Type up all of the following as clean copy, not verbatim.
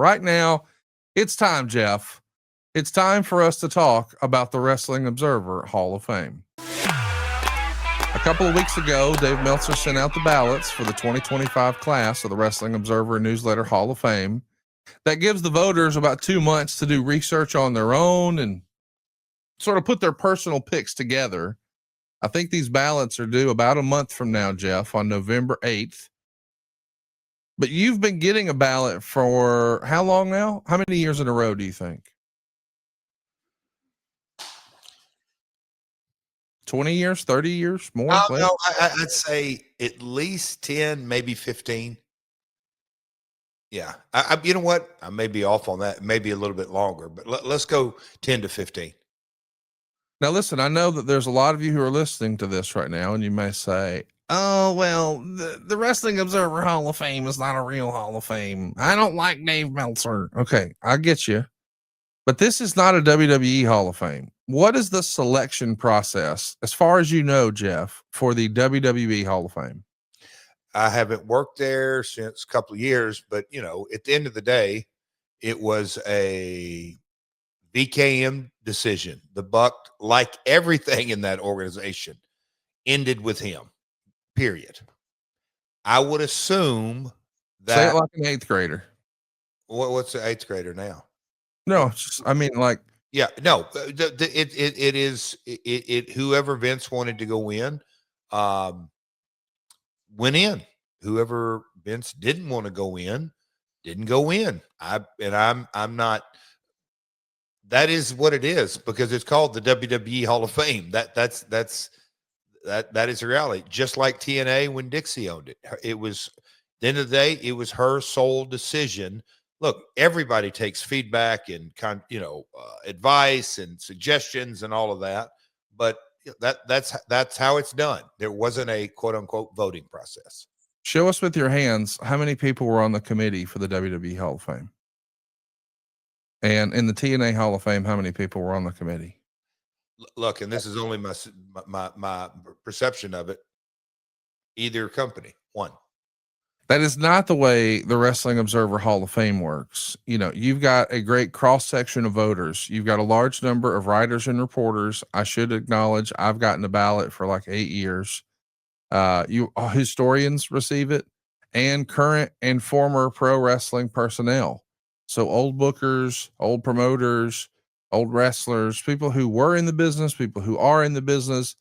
right now, it's time, Jeff. It's time for us to talk about the Wrestling Observer Hall of Fame. A couple of weeks ago, Dave Meltzer sent out the ballots for the 2025 class of the Wrestling Observer Newsletter Hall of Fame. That gives the voters about 2 months to do research on their own and sort of put their personal picks together. I think these ballots are due about a month from now, Jeff, on November 8th. But you've been getting a ballot for how long now? How many years in a row do you think? 20 years, 30 years, more? No, I'd say at least 10, maybe 15. Yeah. You know what? I may be off on that, maybe a little bit longer, but let's go 10 to 15. Now, listen, I know that there's a lot of you who are listening to this right now, and you may say, oh, well, the Wrestling Observer Hall of Fame is not a real Hall of Fame. I don't like Dave Meltzer. Okay, I get you. But this is not a WWE Hall of Fame. What is the selection process, as far as you know, Jeff, for the WWE Hall of Fame? I haven't worked there since a couple of years, but, you know, at the end of the day, it was a VKM decision. The buck, like everything in that organization, ended with him, period. I would assume that. Say it like an eighth grader. What's the eighth grader now? No, just, I mean, like. Yeah, no, it is whoever Vince wanted to go in, went in. Whoever Vince didn't want to go in, didn't go in. I'm not. That is what it is, because it's called the WWE Hall of Fame. That is the reality. Just like TNA when Dixie owned it, it was, at the end of the day, it was her sole decision. Look, everybody takes feedback and advice and suggestions and all of that, but that's how it's done. There wasn't a quote unquote voting process. Show us with your hands how many people were on the committee for the WWE Hall of Fame. And in the TNA Hall of Fame, how many people were on the committee? Look, and this is only my perception of it. Either company, one. That is not the way the Wrestling Observer Hall of Fame works. You know, you've got a great cross section of voters. You've got a large number of writers and reporters. I should acknowledge I've gotten a ballot for like 8 years. Historians receive it, and current and former pro wrestling personnel. So old bookers, old promoters, old wrestlers, people who were in the business, people who are in the business.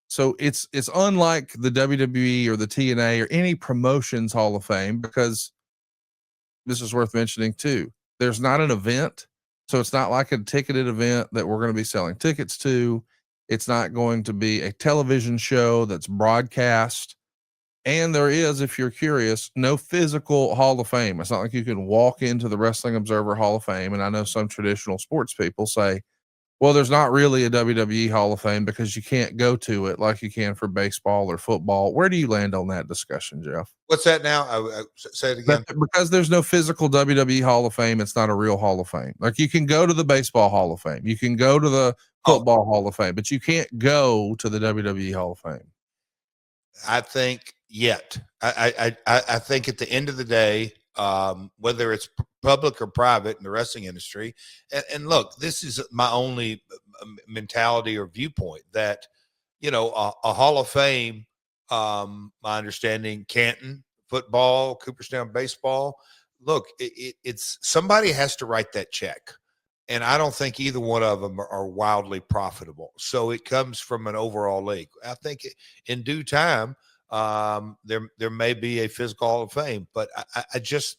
So it's unlike the WWE or the TNA or any promotions Hall of Fame, because this is worth mentioning too. There's not an event. So it's not like a ticketed event that we're going to be selling tickets to. It's not going to be a television show that's broadcast. And there is, if you're curious, no physical Hall of Fame. It's not like you can walk into the Wrestling Observer Hall of Fame. And I know some traditional sports people say, well, there's not really a WWE Hall of Fame because you can't go to it like you can for baseball or football. Where do you land on that discussion, Jeff? What's that now? I say it again. Because there's no physical WWE Hall of Fame, it's not a real Hall of Fame. Like you can go to the baseball Hall of Fame, you can go to the football Hall of Fame, but you can't go to the WWE Hall of Fame. I think yet. I think at the end of the day, whether it's public or private in the wrestling industry, and look, this is my only mentality or viewpoint, that, you know, a Hall of Fame, my understanding, Canton football, Cooperstown baseball, look, it's somebody has to write that check. And I don't think either one of them are wildly profitable. So it comes from an overall league. I think in due time, there may be a physical Hall of Fame, but I just,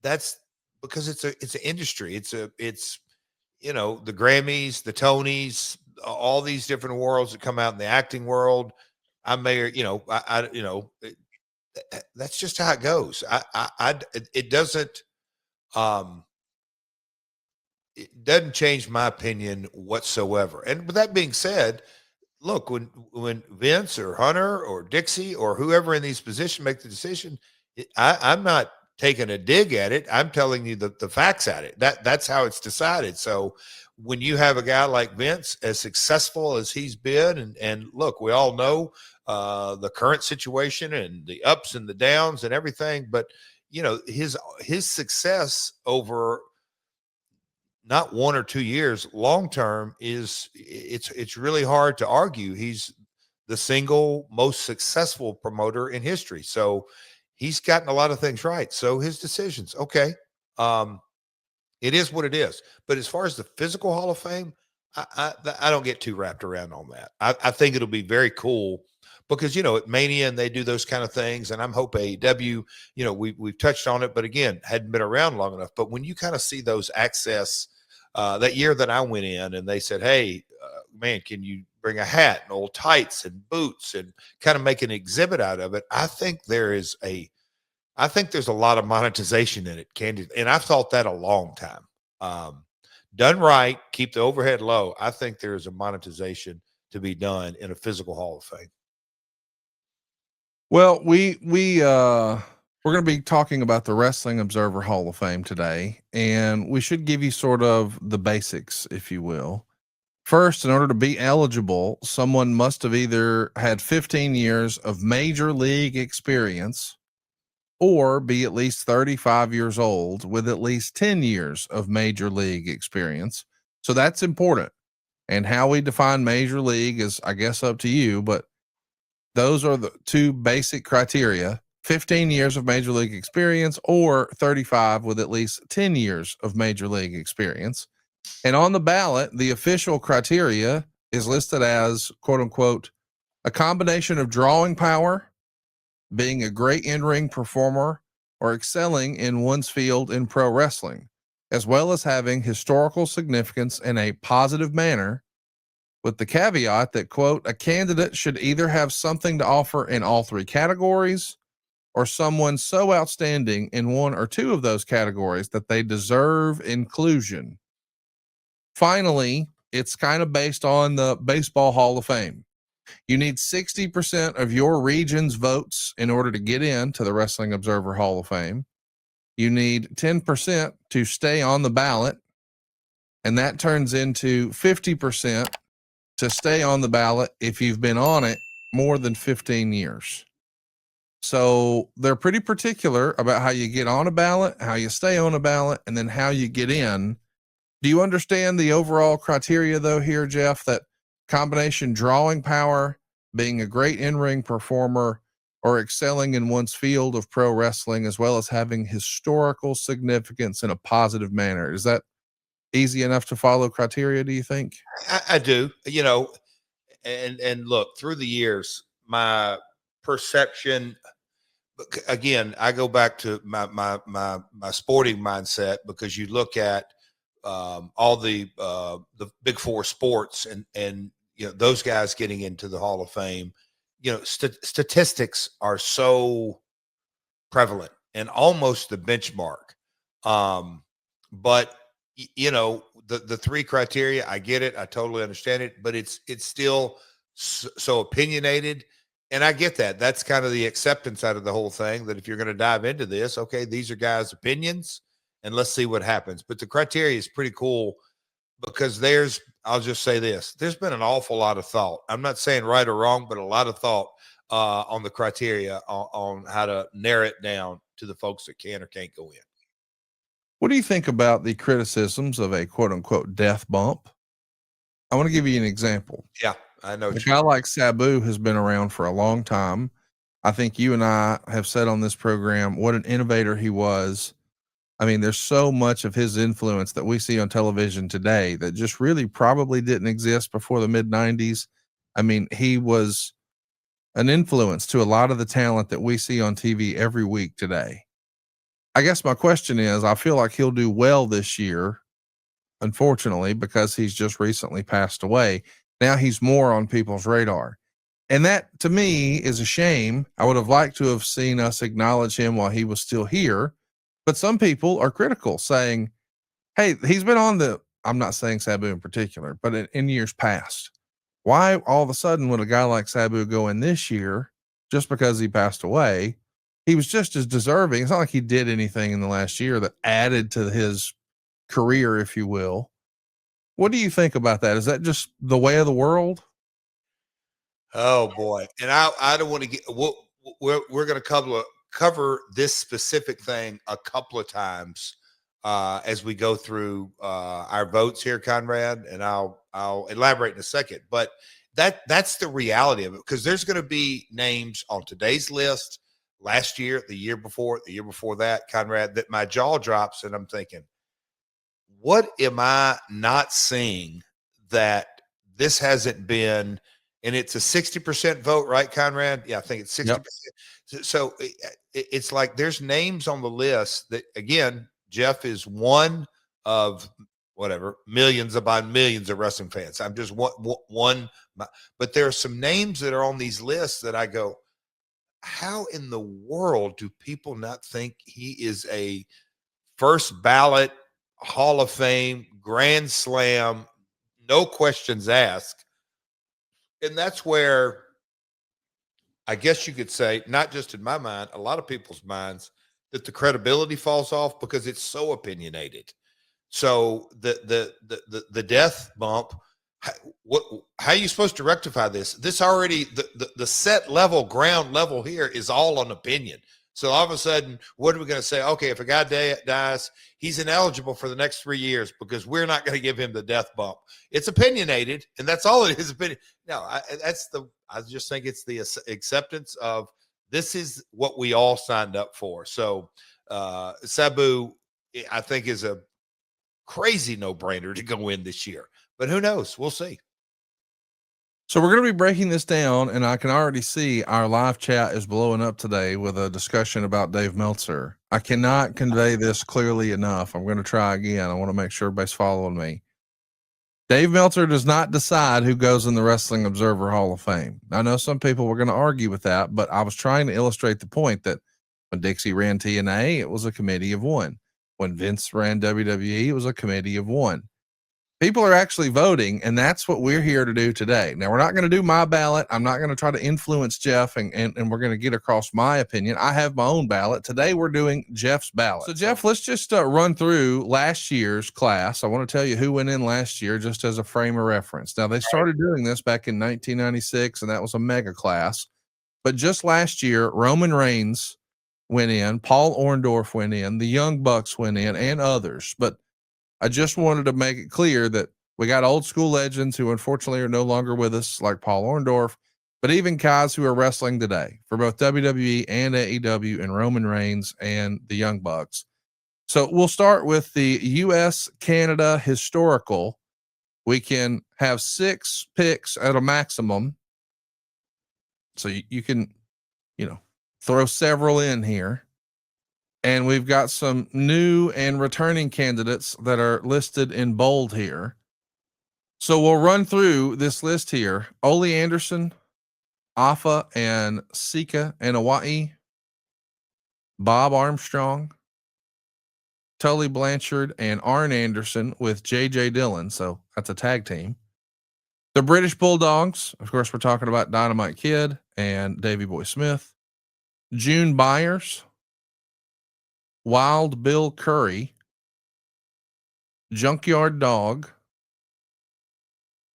that's because it's an industry. It's, you know, the Grammys, the Tonys, all these different awards that come out in the acting world. I may, you know, that's just how it goes. It doesn't change my opinion whatsoever. And with that being said, look, when Vince or Hunter or Dixie or whoever in these positions make the decision, I'm not taking a dig at it. I'm telling you the facts at it. That's how it's decided. So when you have a guy like Vince, as successful as he's been, and look, we all know the current situation and the ups and the downs and everything, but his success over not 1 or 2 years, long term, it's really hard to argue. He's the single most successful promoter in history. So he's gotten a lot of things right. So his decisions, okay. It is what it is. But as far as the physical Hall of Fame, I don't get too wrapped around on that. I think it'll be very cool because at Mania and they do those kind of things, and I'm hope AEW. We've touched on it, but again, hadn't been around long enough. But when you kind of see those access, that year that I went in, and they said, "Hey, man, can you bring a hat and old tights and boots and kind of make an exhibit out of it?" I think there's a lot of monetization in it, Candy, and I've thought that a long time. Done right, keep the overhead low. I think there's a monetization to be done in a physical Hall of Fame. Well, we're going to be talking about the Wrestling Observer Hall of Fame today, and we should give you sort of the basics, if you will. First, in order to be eligible, someone must have either had 15 years of major league experience or be at least 35 years old with at least 10 years of major league experience. So that's important. And how we define major league is, I guess, up to you, but those are the two basic criteria: 15 years of major league experience or 35 with at least 10 years of major league experience. And on the ballot, the official criteria is listed as, quote unquote, a combination of drawing power, being a great in-ring performer, or excelling in one's field in pro wrestling, as well as having historical significance in a positive manner, with the caveat that, quote, a candidate should either have something to offer in all three categories or someone so outstanding in one or two of those categories that they deserve inclusion. Finally, it's kind of based on the Baseball Hall of Fame. You need 60% of your region's votes in order to get into the Wrestling Observer Hall of Fame. You need 10% to stay on the ballot, and that turns into 50% to stay on the ballot if you've been on it more than 15 years. So they're pretty particular about how you get on a ballot, how you stay on a ballot, and then how you get in. Do you understand the overall criteria though here, Jeff, that combination drawing power, being a great in-ring performer, or excelling in one's field of pro wrestling, as well as having historical significance in a positive manner? Is that easy enough to follow criteria, do you think? I do, and look, through the years, my perception, again, I go back to my sporting mindset, because you look at all the big four sports, and those guys getting into the Hall of Fame, statistics are so prevalent and almost the benchmark. But the three criteria, I get it, I totally understand it, but it's still so opinionated. And I get that. That's kind of the acceptance out of the whole thing, that if you're going to dive into this, okay, these are guys' opinions and let's see what happens. But the criteria is pretty cool, because I'll just say this, there's been an awful lot of thought. I'm not saying right or wrong, but a lot of thought on the criteria on how to narrow it down to the folks that can or can't go in. What do you think about the criticisms of a quote unquote death bump? I want to give you an example. Yeah, I know. A guy like Sabu has been around for a long time. I think you and I have said on this program what an innovator he was. I mean, there's so much of his influence that we see on television today that just really probably didn't exist before the mid 90s. I mean, he was an influence to a lot of the talent that we see on TV every week today. I guess my question is, I feel like he'll do well this year, unfortunately, because he's just recently passed away. Now he's more on people's radar. And that to me is a shame. I would have liked to have seen us acknowledge him while he was still here. But some people are critical, saying, hey, he's been on I'm not saying Sabu in particular, but in years past. Why all of a sudden would a guy like Sabu go in this year just because he passed away? He was just as deserving. It's not like he did anything in the last year that added to his career, if you will. What do you think about that? Is that just the way of the world? Oh boy. And I don't want to get, we're going to cover this specific thing a couple of times as we go through our votes here, Conrad, and I'll elaborate in a second. But that's the reality of it, because there's going to be names on today's list, last year, the year before that, Conrad, that my jaw drops, and I'm thinking, what am I not seeing that this hasn't been? And it's a 60% vote, right, Conrad? Yeah, I think it's 60%. Yep. So it's like there's names on the list that, again, Jeff is one of whatever millions upon millions of wrestling fans. I'm just one, but there are some names that are on these lists that I go, how in the world do people not think he is a first ballot Hall of Fame, Grand Slam, no questions asked? And that's where I guess you could say, not just in my mind, a lot of people's minds, that the credibility falls off because it's so opinionated. So the death bump, how are you supposed to rectify this? This already, the set level, ground level here is all on opinion. So all of a sudden, what are we going to say? Okay, if a guy dies, he's ineligible for the next 3 years because we're not going to give him the death bump. It's opinionated, and that's all it is. Opinion. No, I just think it's the acceptance of this is what we all signed up for. So Sabu, I think, is a crazy no-brainer to go in this year. But who knows? We'll see. So we're going to be breaking this down, and I can already see our live chat is blowing up today with a discussion about Dave Meltzer. I cannot convey this clearly enough. I'm going to try again. I want to make sure everybody's following me. Dave Meltzer does not decide who goes in the Wrestling Observer Hall of Fame. I know some people were going to argue with that, but I was trying to illustrate the point that when Dixie ran TNA, it was a committee of one. When Vince ran WWE, it was a committee of one. People are actually voting, and that's what we're here to do today. Now, we're not going to do my ballot. I'm not going to try to influence Jeff, and we're going to get across my opinion. I have my own ballot. Today, we're doing Jeff's ballot. So, Jeff, let's just run through last year's class. I want to tell you who went in last year just as a frame of reference. Now, they started doing this back in 1996, and that was a mega class. But just last year, Roman Reigns went in, Paul Orndorff went in, the Young Bucks went in, and others. But I just wanted to make it clear that we got old school legends who unfortunately are no longer with us, like Paul Orndorff, but even guys who are wrestling today for both WWE and AEW, and Roman Reigns and the Young Bucks. So we'll start with the US Canada historical. We can have 6 picks at a maximum. So you can, throw several in here. And we've got some new and returning candidates that are listed in bold here. So we'll run through this list here. Ole Anderson, Afa and Sika and Hawaii, Bob Armstrong, Tully Blanchard and Arn Anderson with JJ Dillon. So that's a tag team. The British Bulldogs, of course, we're talking about Dynamite Kid and Davey Boy Smith. June Byers, Wild Bill Curry, Junkyard Dog,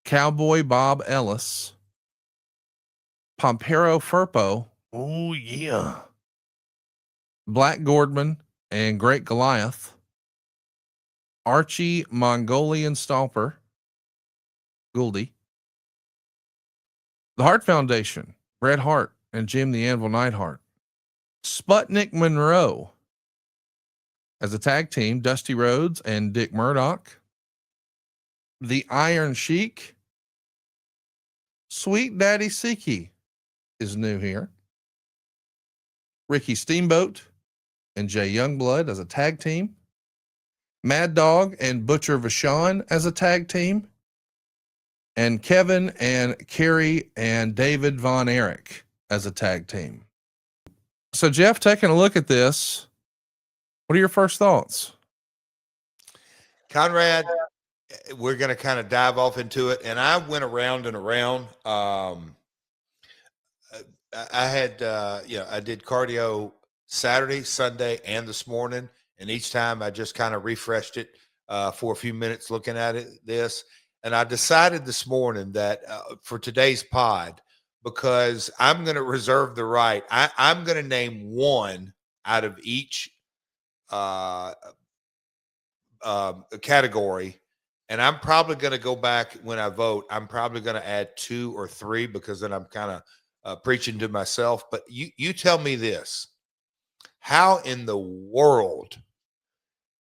Cowboy Bob Ellis, Pompero Firpo. Oh yeah. Black Gordman and Great Goliath, Archie Mongolian Stomper, Gouldy, the Hart Foundation, Bret Hart and Jim the Anvil Neidhart, Sputnik Monroe as a tag team, Dusty Rhodes and Dick Murdoch, the Iron Sheik, Sweet Daddy Siki is new here, Ricky Steamboat and Jay Youngblood as a tag team, Mad Dog and Butcher Vachon as a tag team, and Kevin and Kerry and David Von Erich as a tag team. So, Jeff, taking a look at this, what are your first thoughts? Conrad, we're going to kind of dive off into it. And I went around and around. I had, I did cardio Saturday, Sunday, and this morning. And each time I just kind of refreshed it for a few minutes looking at this. And I decided this morning that for today's pod, because I'm going to reserve the right. I'm going to name one out of each uh, category. And I'm probably going to go back when I vote. I'm probably going to add 2 or 3 because then I'm kind of preaching to myself. But you tell me this: how in the world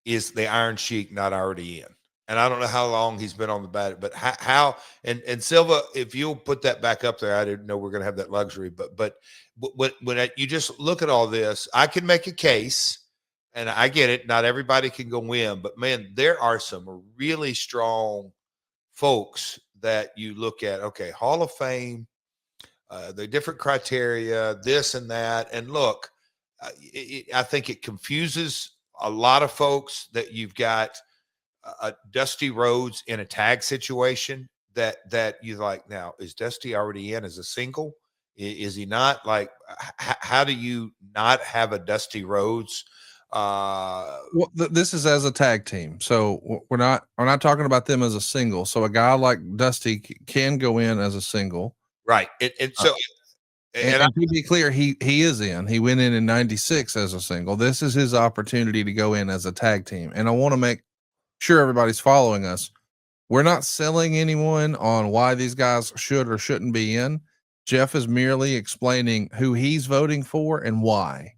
is the Iron Sheik not already in? And I don't know how long he's been on the bat, but how and Silva, if you'll put that back up there, I didn't know we're going to have that luxury, but when you just look at all this, I can make a case, and I get it. Not everybody can go win, but man, there are some really strong folks that you look at. Okay, Hall of Fame, the different criteria, this and that, and look, I think it confuses a lot of folks that you've got Dusty Rhodes in a tag situation that you like. Now, is Dusty already in as a single? Is he not? Like, how do you not have a Dusty Rhodes? Well, this is as a tag team, so we're not talking about them as a single. So a guy like Dusty can go in as a single, right? And so, and to be clear, he is in. He went in '96 as a single. This is his opportunity to go in as a tag team, and I want to make sure everybody's following us. We're not selling anyone on why these guys should or shouldn't be in. Jeff is merely explaining who he's voting for and why.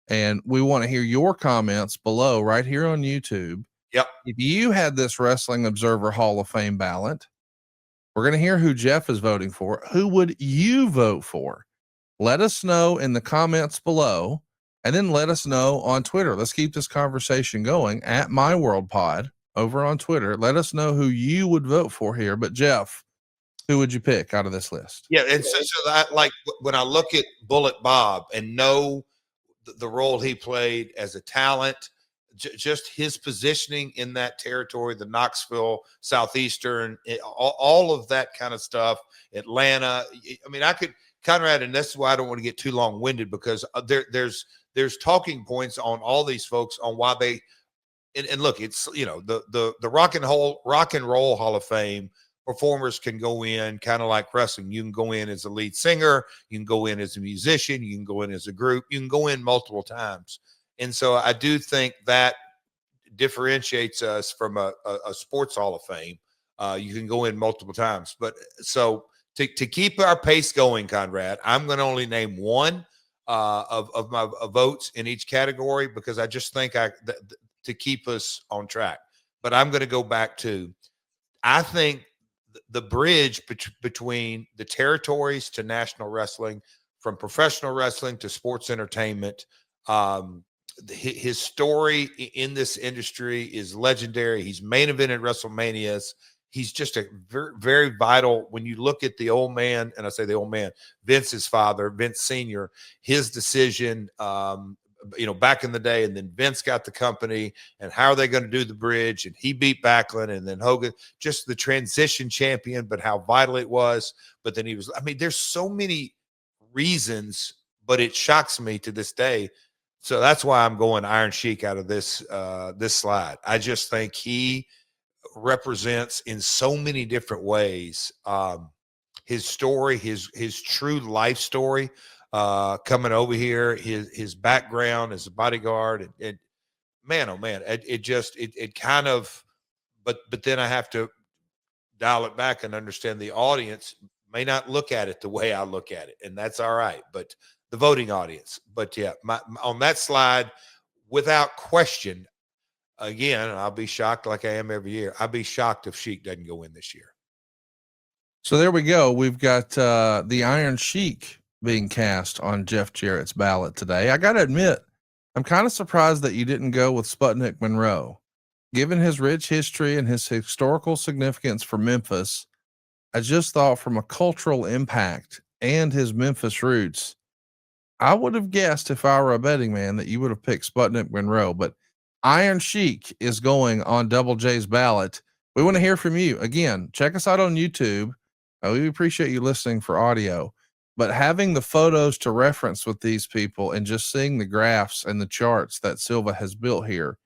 And we want to hear your comments below right here on YouTube. Yep. If you had this Wrestling Observer Hall of Fame ballot, we're going to hear who Jeff is voting for. Who would you vote for? Let us know in the comments below, and then let us know on Twitter. Let's keep this conversation going at My World Pod over on Twitter. Let us know who you would vote for here. But Jeff, who would you pick out of this list? Yeah, and so that, like, when I look at Bullet Bob and know the role he played as a talent, just his positioning in that territory, the Knoxville, Southeastern, all of that kind of stuff, Atlanta. I mean, I could, Conrad, and that's why I don't want to get too long winded, because there's talking points on all these folks on why they, and look, it's, you know, the rock and roll Hall of Fame performers can go in kind of like wrestling. You can go in as a lead singer, you can go in as a musician, you can go in as a group, you can go in multiple times. And so I do think that differentiates us from a sports Hall of Fame. You can go in multiple times. But so to keep our pace going, Conrad, I'm going to only name one of my votes in each category, because I just think to keep us on track. But I'm going to go back to, I think the bridge between the territories to national wrestling, from professional wrestling to sports entertainment, his story in this industry is legendary. He's main evented WrestleManias. He's just a very, very vital. When you look at the old man, and I say the old man, Vince's father, Vince Sr., his decision, you know, back in the day, and then Vince got the company, and how are they going to do the bridge? And he beat Backlund, and then Hogan, just the transition champion, but how vital it was. But then he was, I mean, there's so many reasons, but it shocks me to this day. So that's why I'm going Iron Sheik out of this slide. I just think he represents in so many different ways his story, his true life story, coming over here, his background as a bodyguard, and man, oh man, it kind of, but then I have to dial it back and understand the audience may not look at it the way I look at it, and that's all right. But the voting audience, but yeah, on that slide, without question, again, I'll be shocked like I am every year. I'll be shocked if Sheik doesn't go in this year. So there we go. We've got the Iron Sheik being cast on Jeff Jarrett's ballot today. I got to admit, I'm kind of surprised that you didn't go with Sputnik Monroe. Given his rich history and his historical significance for Memphis, I just thought from a cultural impact and his Memphis roots, I would have guessed, if I were a betting man, that you would have picked Sputnik Monroe. But Iron Sheik is going on Double J's ballot. We want to hear from you. Again, check us out on YouTube. We appreciate you listening for audio, but having the photos to reference with these people and just seeing the graphs and the charts that Silva has built here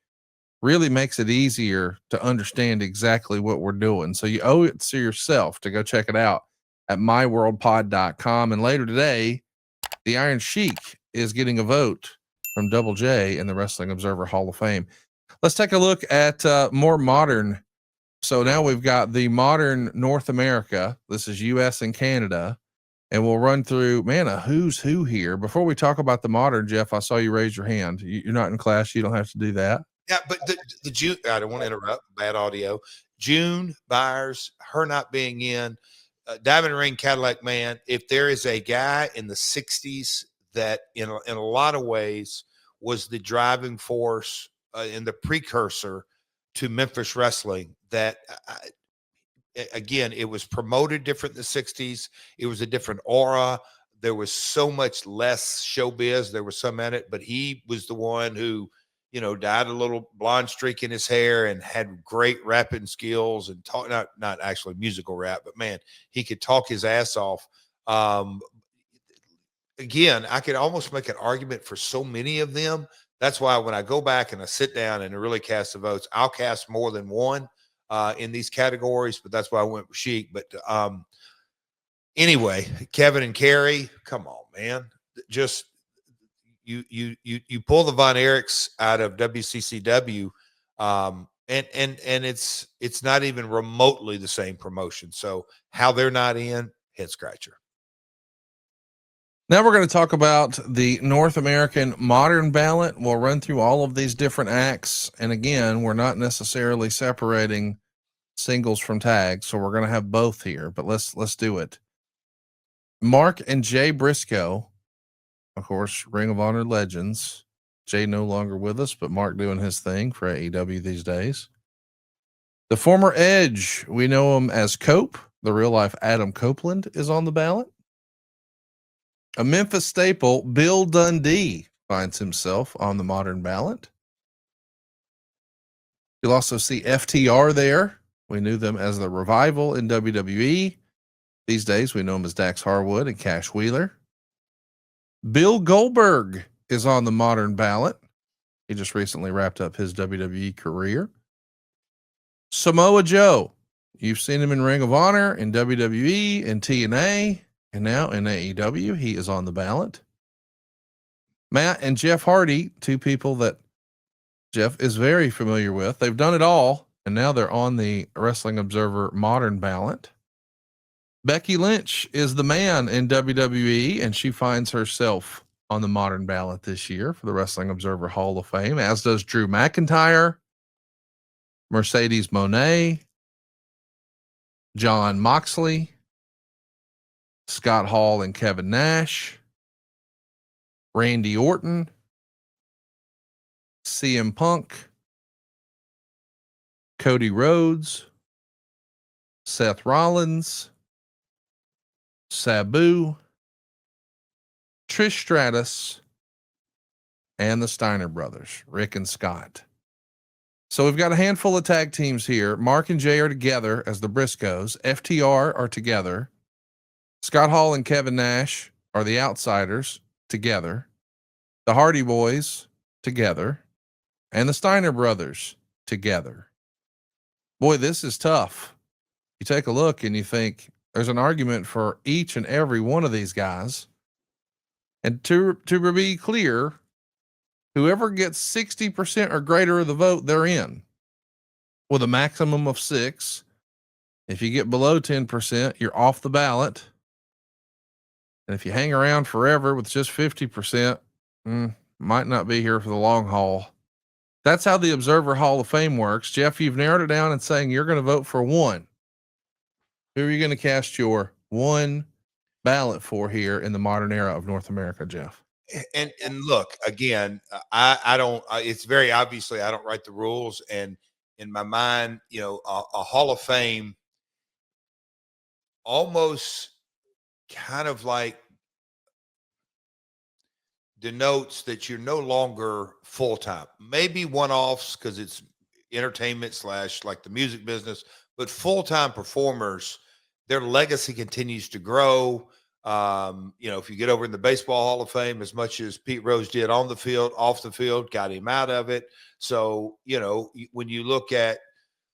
really makes it easier to understand exactly what we're doing. So you owe it to yourself to go check it out. at myworldpod.com. And later today, the Iron Sheik is getting a vote from Double J in the Wrestling Observer Hall of Fame. Let's take a look at more modern. So now we've got the modern North America. This is US and Canada. And we'll run through, man, a who's who here. Before we talk about the modern, Jeff, I saw you raise your hand. You're not in class. You don't have to do that. Yeah, but the June, I don't want to interrupt, bad audio. June Byers, her not being in, Diamond Ring Cadillac Man, if there is a guy in the 60s that in a lot of ways was the driving force and the precursor to Memphis wrestling, that again, it was promoted different in the 60s. It was a different aura. There was so much less showbiz. There was some in it, but he was the one who, dyed a little blonde streak in his hair and had great rapping skills and talk, not actually musical rap, but man, he could talk his ass off. Again, I could almost make an argument for so many of them. That's why when I go back and I sit down and really cast the votes, I'll cast more than one in these categories, but that's why I went with Sheik. But anyway, Kevin and Kerry, come on, man. Just you pull the Von Erichs out of WCCW, and it's not even remotely the same promotion. So how they're not in, head scratcher. Now we're going to talk about the North American modern ballot. We'll run through all of these different acts. And again, we're not necessarily separating singles from tags. So we're going to have both here, but let's do it. Mark and Jay Briscoe, of course, Ring of Honor legends. Jay no longer with us, but Mark doing his thing for AEW these days. The former Edge, we know him as Cope. The real life Adam Copeland is on the ballot. A Memphis staple, Bill Dundee, finds himself on the modern ballot. You'll also see FTR there. We knew them as the Revival in WWE. These days, we know him as Dax Harwood and Cash Wheeler. Bill Goldberg is on the modern ballot. He just recently wrapped up his WWE career. Samoa Joe. You've seen him in Ring of Honor, in WWE, in TNA, and now in AEW. He is on the ballot. Matt and Jeff Hardy, two people that Jeff is very familiar with. They've done it all, and now they're on the Wrestling Observer modern ballot. Becky Lynch is the man in WWE, and she finds herself on the modern ballot this year for the Wrestling Observer Hall of Fame, as does Drew McIntyre, Mercedes Moné, John Moxley, Scott Hall and Kevin Nash, Randy Orton, CM Punk, Cody Rhodes, Seth Rollins, Sabu, Trish Stratus, and the Steiner brothers, Rick and Scott. So we've got a handful of tag teams here. Mark and Jay are together as the Briscoes. FTR are together. Scott Hall and Kevin Nash are the Outsiders together. The Hardy Boys together. And the Steiner brothers together. Boy, this is tough. You take a look and you think there's an argument for each and every one of these guys. And to be clear, whoever gets 60% or greater of the vote, they're in with a maximum of 6. If you get below 10%, you're off the ballot. And if you hang around forever with just 50%, might not be here for the long haul. That's how the Observer Hall of Fame works. Jeff, you've narrowed it down and saying you're going to vote for one. Who are you going to cast your one ballot for here in the modern era of North America, Jeff? And look, again, I don't, it's very obviously I don't write the rules. And in my mind, a Hall of Fame almost kind of like denotes that you're no longer full-time, maybe one-offs because it's entertainment / like the music business, but full-time performers, their legacy continues to grow. If you get over in the Baseball Hall of Fame, as much as Pete Rose did on the field, off the field, got him out of it. So, when you look at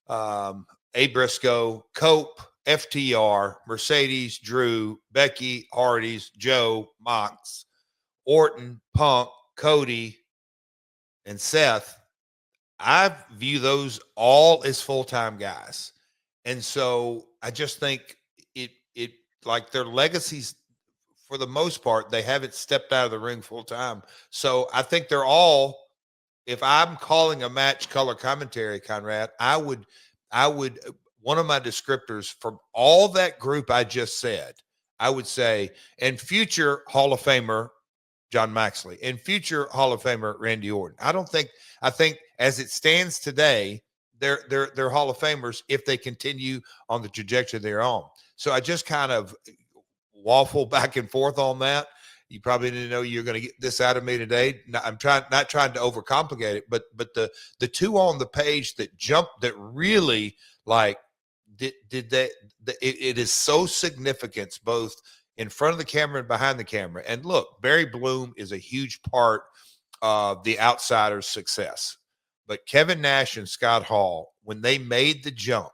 A. Briscoe, Cope, FTR, Mercedes, Drew, Becky, Hardy's, Joe, Mox, Orton, Punk, Cody, and Seth, I view those all as full-time guys. And so I just think it like their legacies, for the most part, they haven't stepped out of the ring full time. So I think they're all, if I'm calling a match color commentary, Conrad, I would, one of my descriptors from all that group I just said, I would say, and future Hall of Famer John Maxley and future Hall of Famer Randy Orton. I think as it stands today, they're Hall of Famers if they continue on the trajectory they're on. So I just kind of waffle back and forth on that. You probably didn't know you're going to get this out of me today. I'm not trying to overcomplicate it, but the two on the page that jumped, that really like did that. It is so significant, both in front of the camera and behind the camera. And look, Barry Bloom is a huge part of the Outsider's success. But Kevin Nash and Scott Hall, when they made the jump,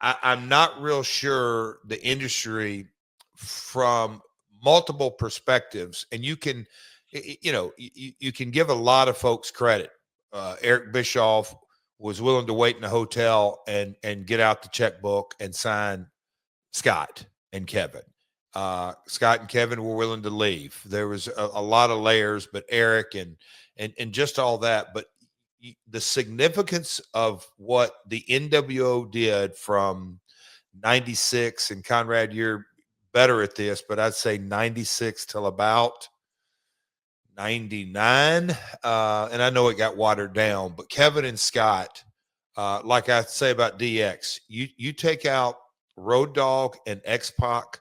I'm not real sure the industry, from multiple perspectives, and you can, you can give a lot of folks credit. Eric Bischoff was willing to wait in a hotel and get out the checkbook and sign Scott and Kevin. Scott and Kevin were willing to leave. There was a lot of layers, but Eric and just all that. But the significance of what the NWO did from 96, and Conrad, you're better at this, but I'd say 96 till about 99. And I know it got watered down, but Kevin and Scott, like I say about DX, you take out Road Dogg and X-Pac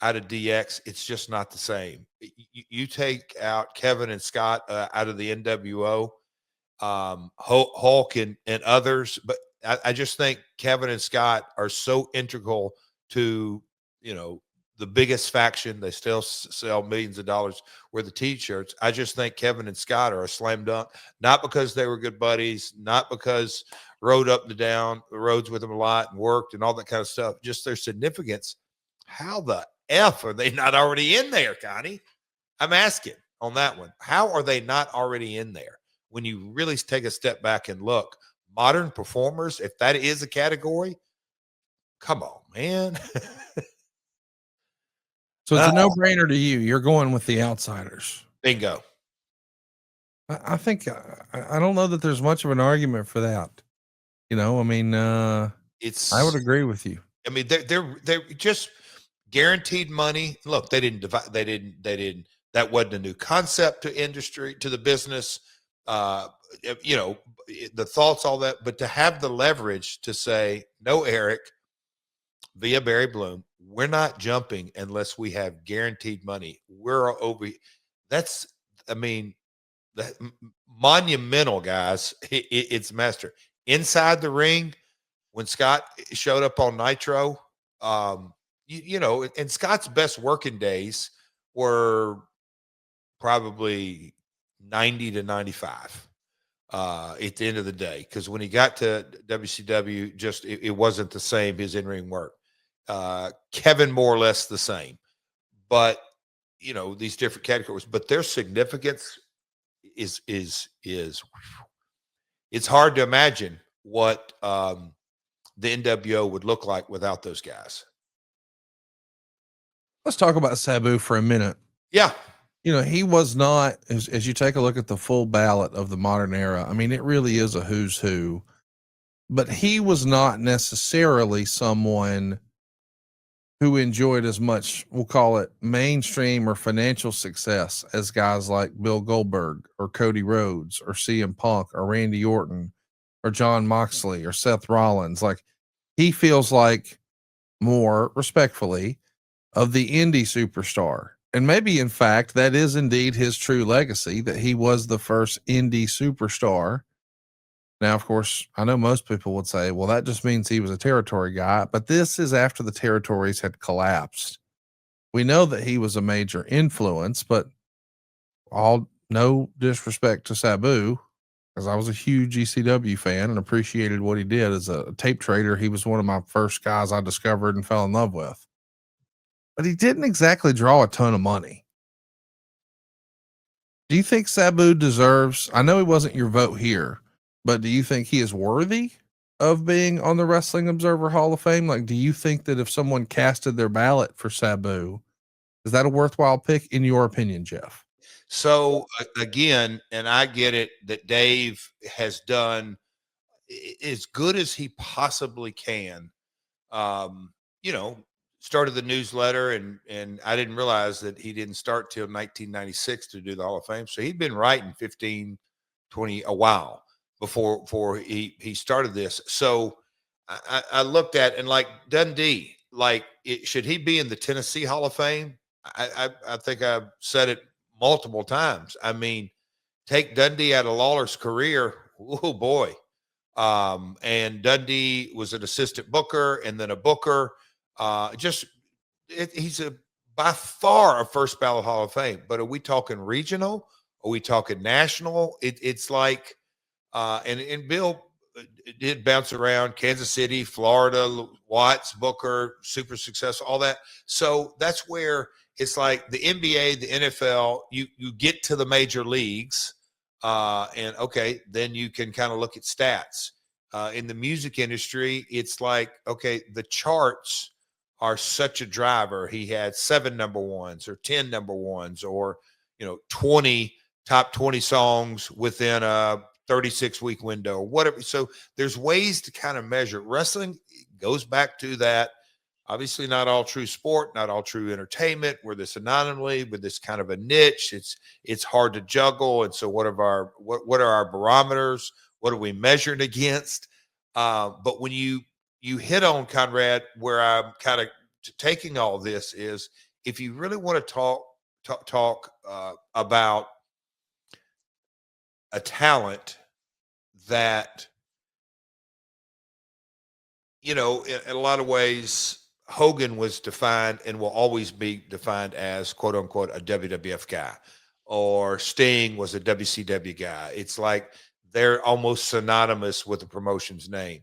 out of DX, it's just not the same. You take out Kevin and Scott out of the NWO, Hulk and others, but I just think Kevin and Scott are so integral to, the biggest faction. They still sell millions of dollars worth of t-shirts. I just think Kevin and Scott are a slam dunk, not because they were good buddies, not because rode up and down the roads with them a lot and worked and all that kind of stuff, just their significance. How the F are they not already in there, Connie? I'm asking on that one. How are they not already in there? When you really take a step back and look, modern performers, if that is a category, come on, man. So it's a no-brainer to you. You're going with the Outsiders. Bingo. I think I don't know that there's much of an argument for that. I mean, I would agree with you. I mean, they're just guaranteed money. Look, they didn't. That wasn't a new concept to industry, to the business. The thoughts, all that, but to have the leverage to say, no, Eric, via Barry Bloom, we're not jumping unless we have guaranteed money. We're over. That's, I mean, that monumental, guys. It's master. Inside the ring, when Scott showed up on Nitro, and Scott's best working days were probably 90 to 95 at the end of the day, because when he got to WCW, just it wasn't the same, his in-ring work. Kevin, more or less the same, but these different categories, but their significance is it's hard to imagine what the NWO would look like without those guys. Let's talk about Sabu for a minute. Yeah. He was not, as you take a look at the full ballot of the modern era, I mean, it really is a who's who, but he was not necessarily someone who enjoyed as much, we'll call it mainstream or financial success, as guys like Bill Goldberg or Cody Rhodes or CM Punk or Randy Orton or John Moxley or Seth Rollins. Like, he feels like, more respectfully, of the indie superstar. And maybe, in fact, that is indeed his true legacy, that he was the first indie superstar. Now, of course, I know most people would say, well, that just means he was a territory guy, but this is after the territories had collapsed. We know that he was a major influence, but all no disrespect to Sabu, because I was a huge ECW fan and appreciated what he did as a tape trader. He was one of my first guys I discovered and fell in love with. But he didn't exactly draw a ton of money. Do you think Sabu deserves, I know he wasn't your vote here, but do you think he is worthy of being on the Wrestling Observer Hall of Fame? Like, do you think that if someone casted their ballot for Sabu, is that a worthwhile pick in your opinion, Jeff? So again, and I get it that Dave has done as good as he possibly can. You know, started the newsletter, and I didn't realize that he didn't start till 1996 to do the Hall of Fame. So he'd been writing 15, 20 a while before he started this. So I looked at, and like Dundee, like should he be in the Tennessee Hall of Fame? I think I've said it multiple times. I mean, take Dundee out of Lawler's career. Oh boy. And Dundee was an assistant booker and then a booker. He's by far a first ballot Hall of Fame. But are we talking regional? Are we talking national? It's like, and Bill did bounce around Kansas City, Florida, Watts, Booker, super successful, all that. So that's where it's like the NBA, the NFL, you get to the major leagues, and okay, then you can kind of look at stats. In the music industry, it's like, okay, the charts are such a driver. He had 7 number ones or 10 number ones, or 20 top 20 songs within a 36-week window or whatever. So there's ways to kind of measure. Wrestling goes back to that. Obviously, not all true sport, not all true entertainment. We're this anomaly with this kind of a niche. It's hard to juggle. And so, what are our barometers? What are we measuring against? But when you hit on, Conrad, where I'm kind of taking all this is, if you really want to talk about a talent that, in a lot of ways, Hogan was defined and will always be defined as, quote unquote, a WWF guy, or Sting was a WCW guy. It's like they're almost synonymous with the promotion's name.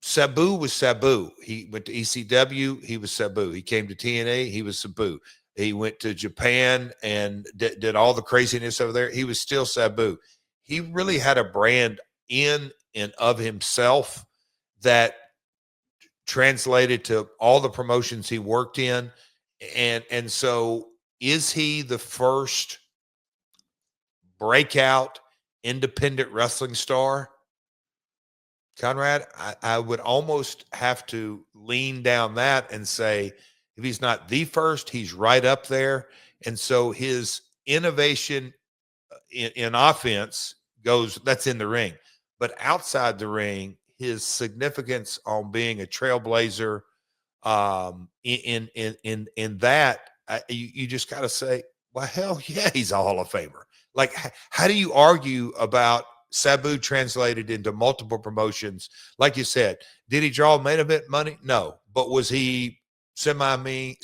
Sabu was Sabu. He went to ECW. He was Sabu. He came to TNA. He was Sabu. He went to Japan and did all the craziness over there. He was still Sabu. He really had a brand in and of himself that translated to all the promotions he worked in. And so, is he the first breakout independent wrestling star? Conrad, I would almost have to lean down that and say, if he's not the first, he's right up there. And so his innovation in offense that's in the ring. But outside the ring, his significance on being a trailblazer, in that, you just got to say, well, hell yeah, he's a Hall of Famer. Like, how do you argue about Sabu translated into multiple promotions? Like you said, did he draw main event money? No. But was he semi-main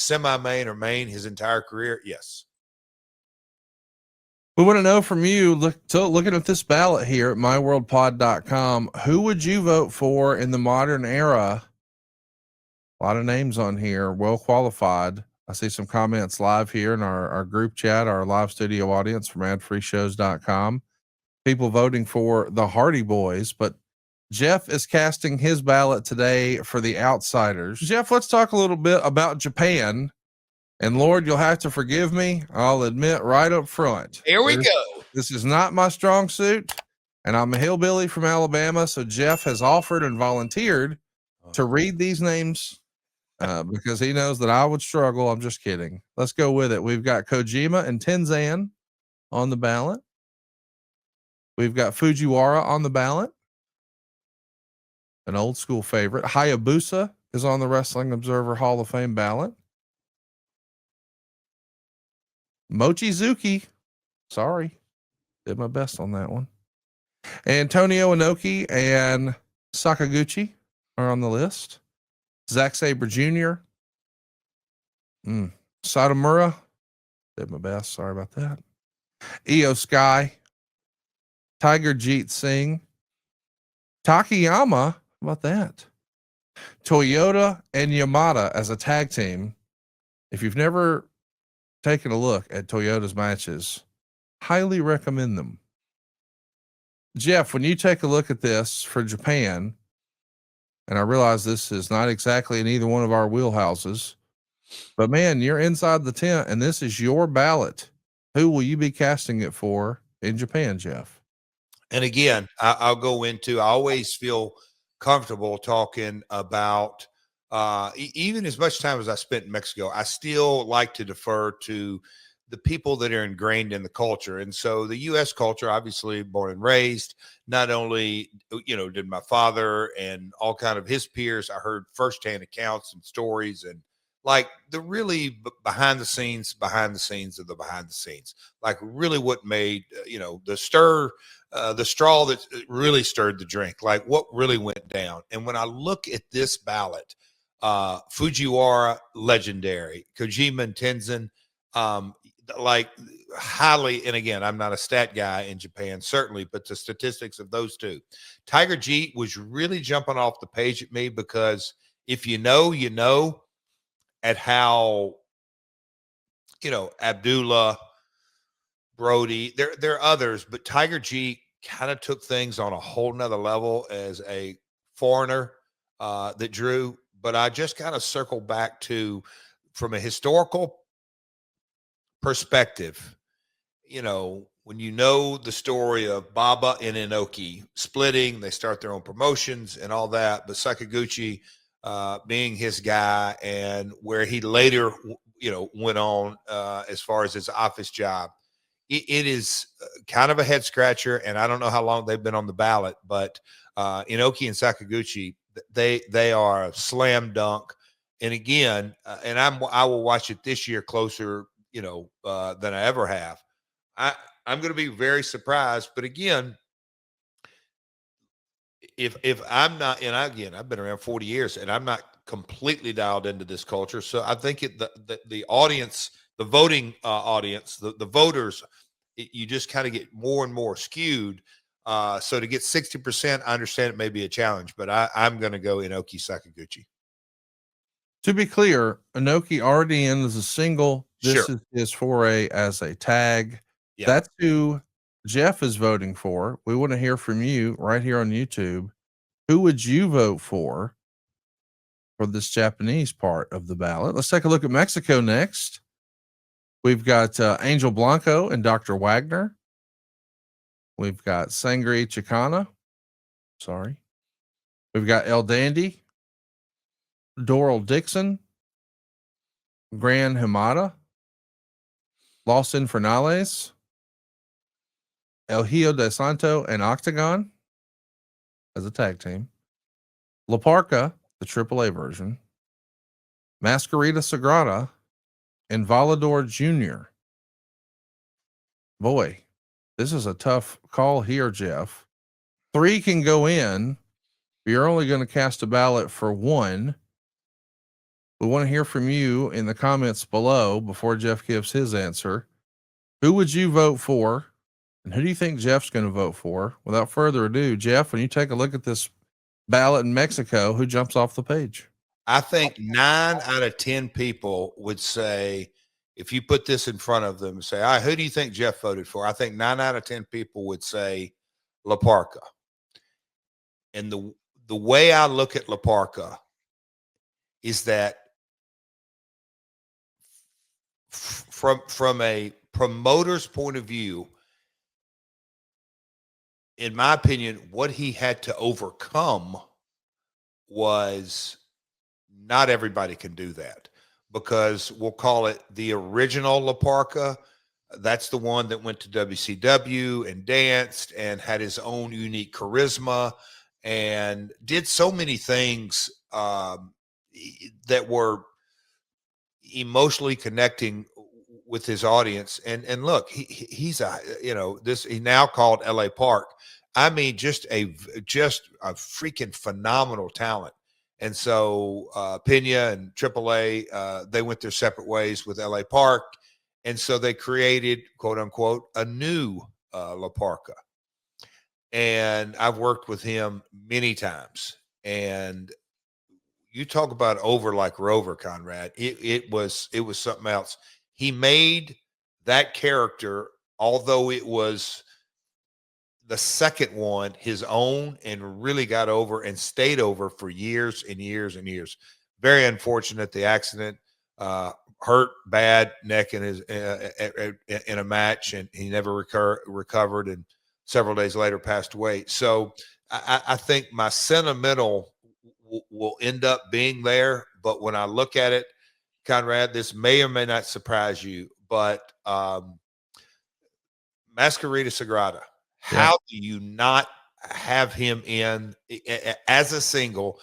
or main his entire career? Yes. We want to know from you, looking at this ballot here at myworldpod.com, who would you vote for in the modern era? A lot of names on here, well qualified. I see some comments live here in our group chat, our live studio audience from adfreeshows.com. People voting for the Hardy Boys, but Jeff is casting his ballot today for the Outsiders. Jeff, let's talk a little bit about Japan. And Lord, you'll have to forgive me. I'll admit right up front. Here we go. This is not my strong suit, and I'm a hillbilly from Alabama. So Jeff has offered and volunteered to read these names because he knows that I would struggle. I'm just kidding. Let's go with it. We've got Kojima and Tenzan on the ballot. We've got Fujiwara on the ballot. An old school favorite. Hayabusa is on the Wrestling Observer Hall of Fame ballot. Mochizuki, sorry, did my best on that one. Antonio Inoki and Sakaguchi are on the list. Zack Sabre Jr. Satomura, did my best. Sorry about that. Io Sky Tiger Jeet Singh, Takayama. How about that? Toyota and Yamada as a tag team. If you've never taken a look at Toyota's matches, highly recommend them. Jeff, when you take a look at this for Japan, and I realize this is not exactly in either one of our wheelhouses, but man, you're inside the tent and this is your ballot. Who will you be casting it for in Japan, Jeff? And again, I'll go into, I always feel comfortable talking about, even as much time as I spent in Mexico, I still like to defer to the people that are ingrained in the culture. And so the U.S. culture, obviously born and raised, not only, did my father and all kind of his peers, I heard firsthand accounts and stories and like the really behind the scenes of the behind the scenes, like really what made, the straw that really stirred the drink, like what really went down. And when I look at this ballot, Fujiwara, legendary, Kojima and Tenzin, like highly, and again, I'm not a stat guy in Japan, certainly, but the statistics of those two. Tiger Jeet was really jumping off the page at me because if you know at how, Abdullah, Brody, there are others, but Tiger Jeet kind of took things on a whole nother level as a foreigner that drew. But I just kind of circle back to, from a historical perspective, when you know the story of Baba and Inoki splitting, they start their own promotions and all that, but Sakaguchi being his guy and where he later, went on as far as his office job, it is kind of a head scratcher. And I don't know how long they've been on the ballot, but Inoki and Sakaguchi, they are a slam dunk. And again, and I will watch it this year closer, than I ever have. I'm going to be very surprised. But again, if I'm not, and again, I've been around 40 years and I'm not completely dialed into this culture. So I think the audience, the voting audience, the voters, you just kind of get more and more skewed. So to get 60%, I understand it may be a challenge, but I'm going to go Inoki Sakaguchi. To be clear, Inoki already in as a single. This Sure. is his foray as a tag. Yeah. That's who Jeff is voting for. We want to hear from you right here on YouTube. Who would you vote for this Japanese part of the ballot? Let's take a look at Mexico next. We've got Angel Blanco and Dr. Wagner. We've got Sangre Chicana. Sorry. We've got El Dandy, Doral Dixon, Gran Hamada, Los Infernales, El Hijo de Santo and Octagon as a tag team, La Parca, the AAA version, Masquerita Sagrada, and Volador Jr. Boy, this is a tough call here, Jeff. 3 can go in. You're only going to cast a ballot for 1. We want to hear from you in the comments below before Jeff gives his answer. Who would you vote for? And who do you think Jeff's going to vote for? Without further ado, Jeff, when you take a look at this ballot in Mexico, who jumps off the page? I think 9 out of 10 people would say, if you put this in front of them and say, all right, who do you think Jeff voted for? I think 9 out of 10 people would say La Parca. And the way I look at La Parca is that from a promoter's point of view, in my opinion, what he had to overcome was not everybody can do that, because we'll call it the original La Parca. That's the one that went to WCW and danced and had his own unique charisma and did so many things that were emotionally connecting with his audience. And look, he's he now called LA Park. I mean, just a freaking phenomenal talent. And so Pena and AAA, they went their separate ways with LA Park. And so they created, quote unquote, a new La Parca. and I've worked with him many times. And you talk about over like Rover, Conrad. It was something else. He made that character, although it was the second one, his own, and really got over and stayed over for years and years and years. Very unfortunate, the accident. Hurt bad neck in his in a match, and he never recovered, and several days later passed away. So I think my sentimental will end up being there. But when I look at it, Conrad, this may or may not surprise you, but Masquerita Sagrada, how do you not have him in as a single?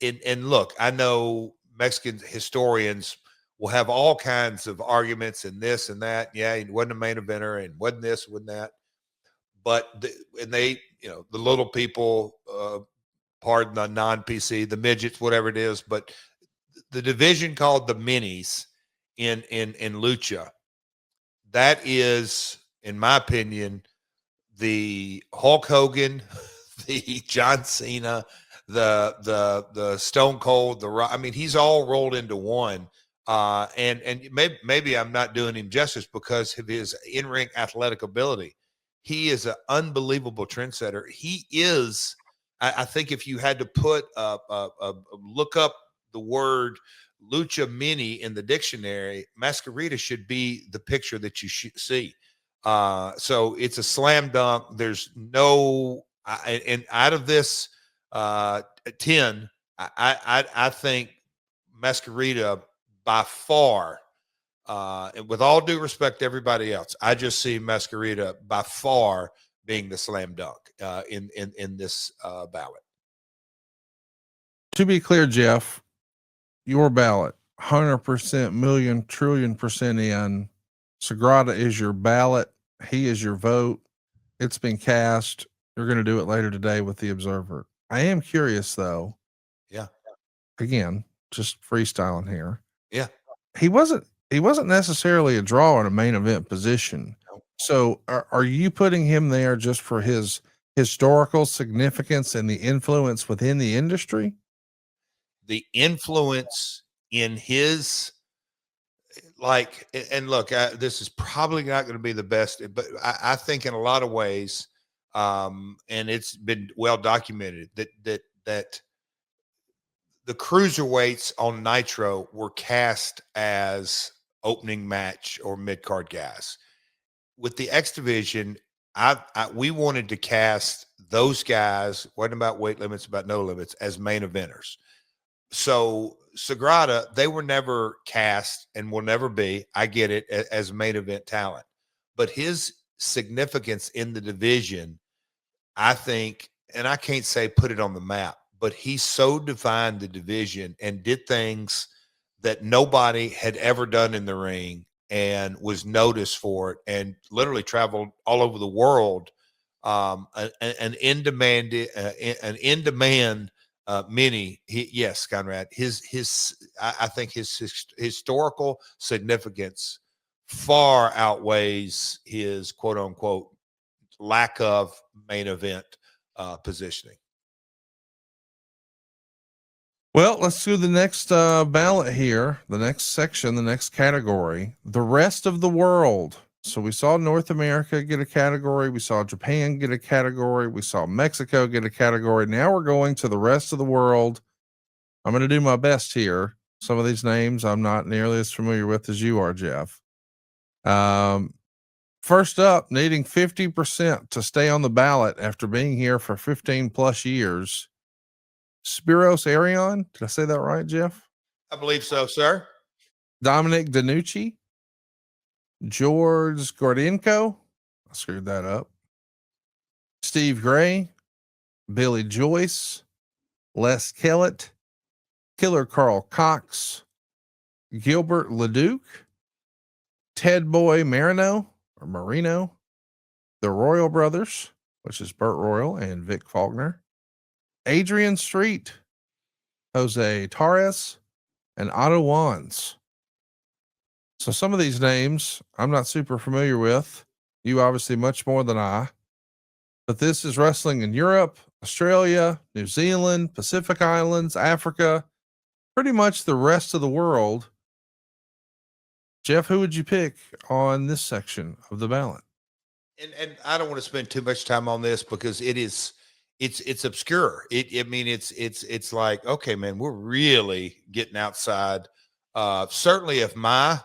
And look, I know Mexican historians will have all kinds of arguments and this and that. Yeah, he wasn't a main eventer and wasn't this, wasn't that. But and they, the little people, pardon the non-PC, the midgets, whatever it is, but the division called the minis in lucha, that is, in my opinion, the Hulk Hogan, the John Cena, the Stone Cold, the Rock. I mean, he's all rolled into one. And maybe I'm not doing him justice because of his in-ring athletic ability. He is an unbelievable trendsetter. He is. I think if you had to put look up the word lucha mini in the dictionary, Masquerita should be the picture that you should see. So it's a slam dunk. There's no, and out of this 10, I think Masquerita by far, and with all due respect to everybody else, I just see Masquerita by far being the slam dunk in this ballot. To be clear, Jeff, your ballot, 100%, million, trillion percent in. Sagrada is your ballot. He is your vote. It's been cast. You're going to do it later today with the Observer. I am curious though. Yeah. Again, just freestyling here. Yeah. He wasn't necessarily a draw in a main event position. No. So are you putting him there just for his historical significance and the influence within the industry? The influence in his, like, and look, this is probably not going to be the best, but I think in a lot of ways, and it's been well documented that the cruiserweights on Nitro were cast as opening match or mid card guys. With the X division, we wanted to cast those guys. Wasn't about weight limits, about no limits, as main eventers. So Sagrada, they were never cast and will never be, I get it, as main event talent. But his significance in the division, I think, and I can't say put it on the map, but he so defined the division and did things that nobody had ever done in the ring and was noticed for it and literally traveled all over the world. An in-demand mini. Yes, Conrad. I think his historical significance far outweighs his quote unquote lack of main event positioning. Well, let's do the next ballot here, the next section, the next category, the rest of the world. So we saw North America get a category. We saw Japan get a category. We saw Mexico get a category. Now we're going to the rest of the world. I'm going to do my best here. Some of these names I'm not nearly as familiar with as you are, Jeff. First up, needing 50% to stay on the ballot after being here for 15 plus years. Spiros Arion. Did I say that right, Jeff? I believe so, sir. Dominic Danucci. George Gordienko. I screwed that up. Steve Gray. Billy Joyce. Les Kellett. Killer Carl Cox. Gilbert Leduc. Ted Boy Marino. The Royal Brothers, which is Burt Royal and Vic Faulkner. Adrian Street, Jose Torres, and Otto Wands. So some of these names I'm not super familiar with. You obviously much more than I. But this is wrestling in Europe, Australia, New Zealand, Pacific Islands, Africa, pretty much the rest of the world. Jeff, who would you pick on this section of the ballot? And I don't want to spend too much time on this because it's obscure. It's like, okay, man, we're really getting outside certainly of my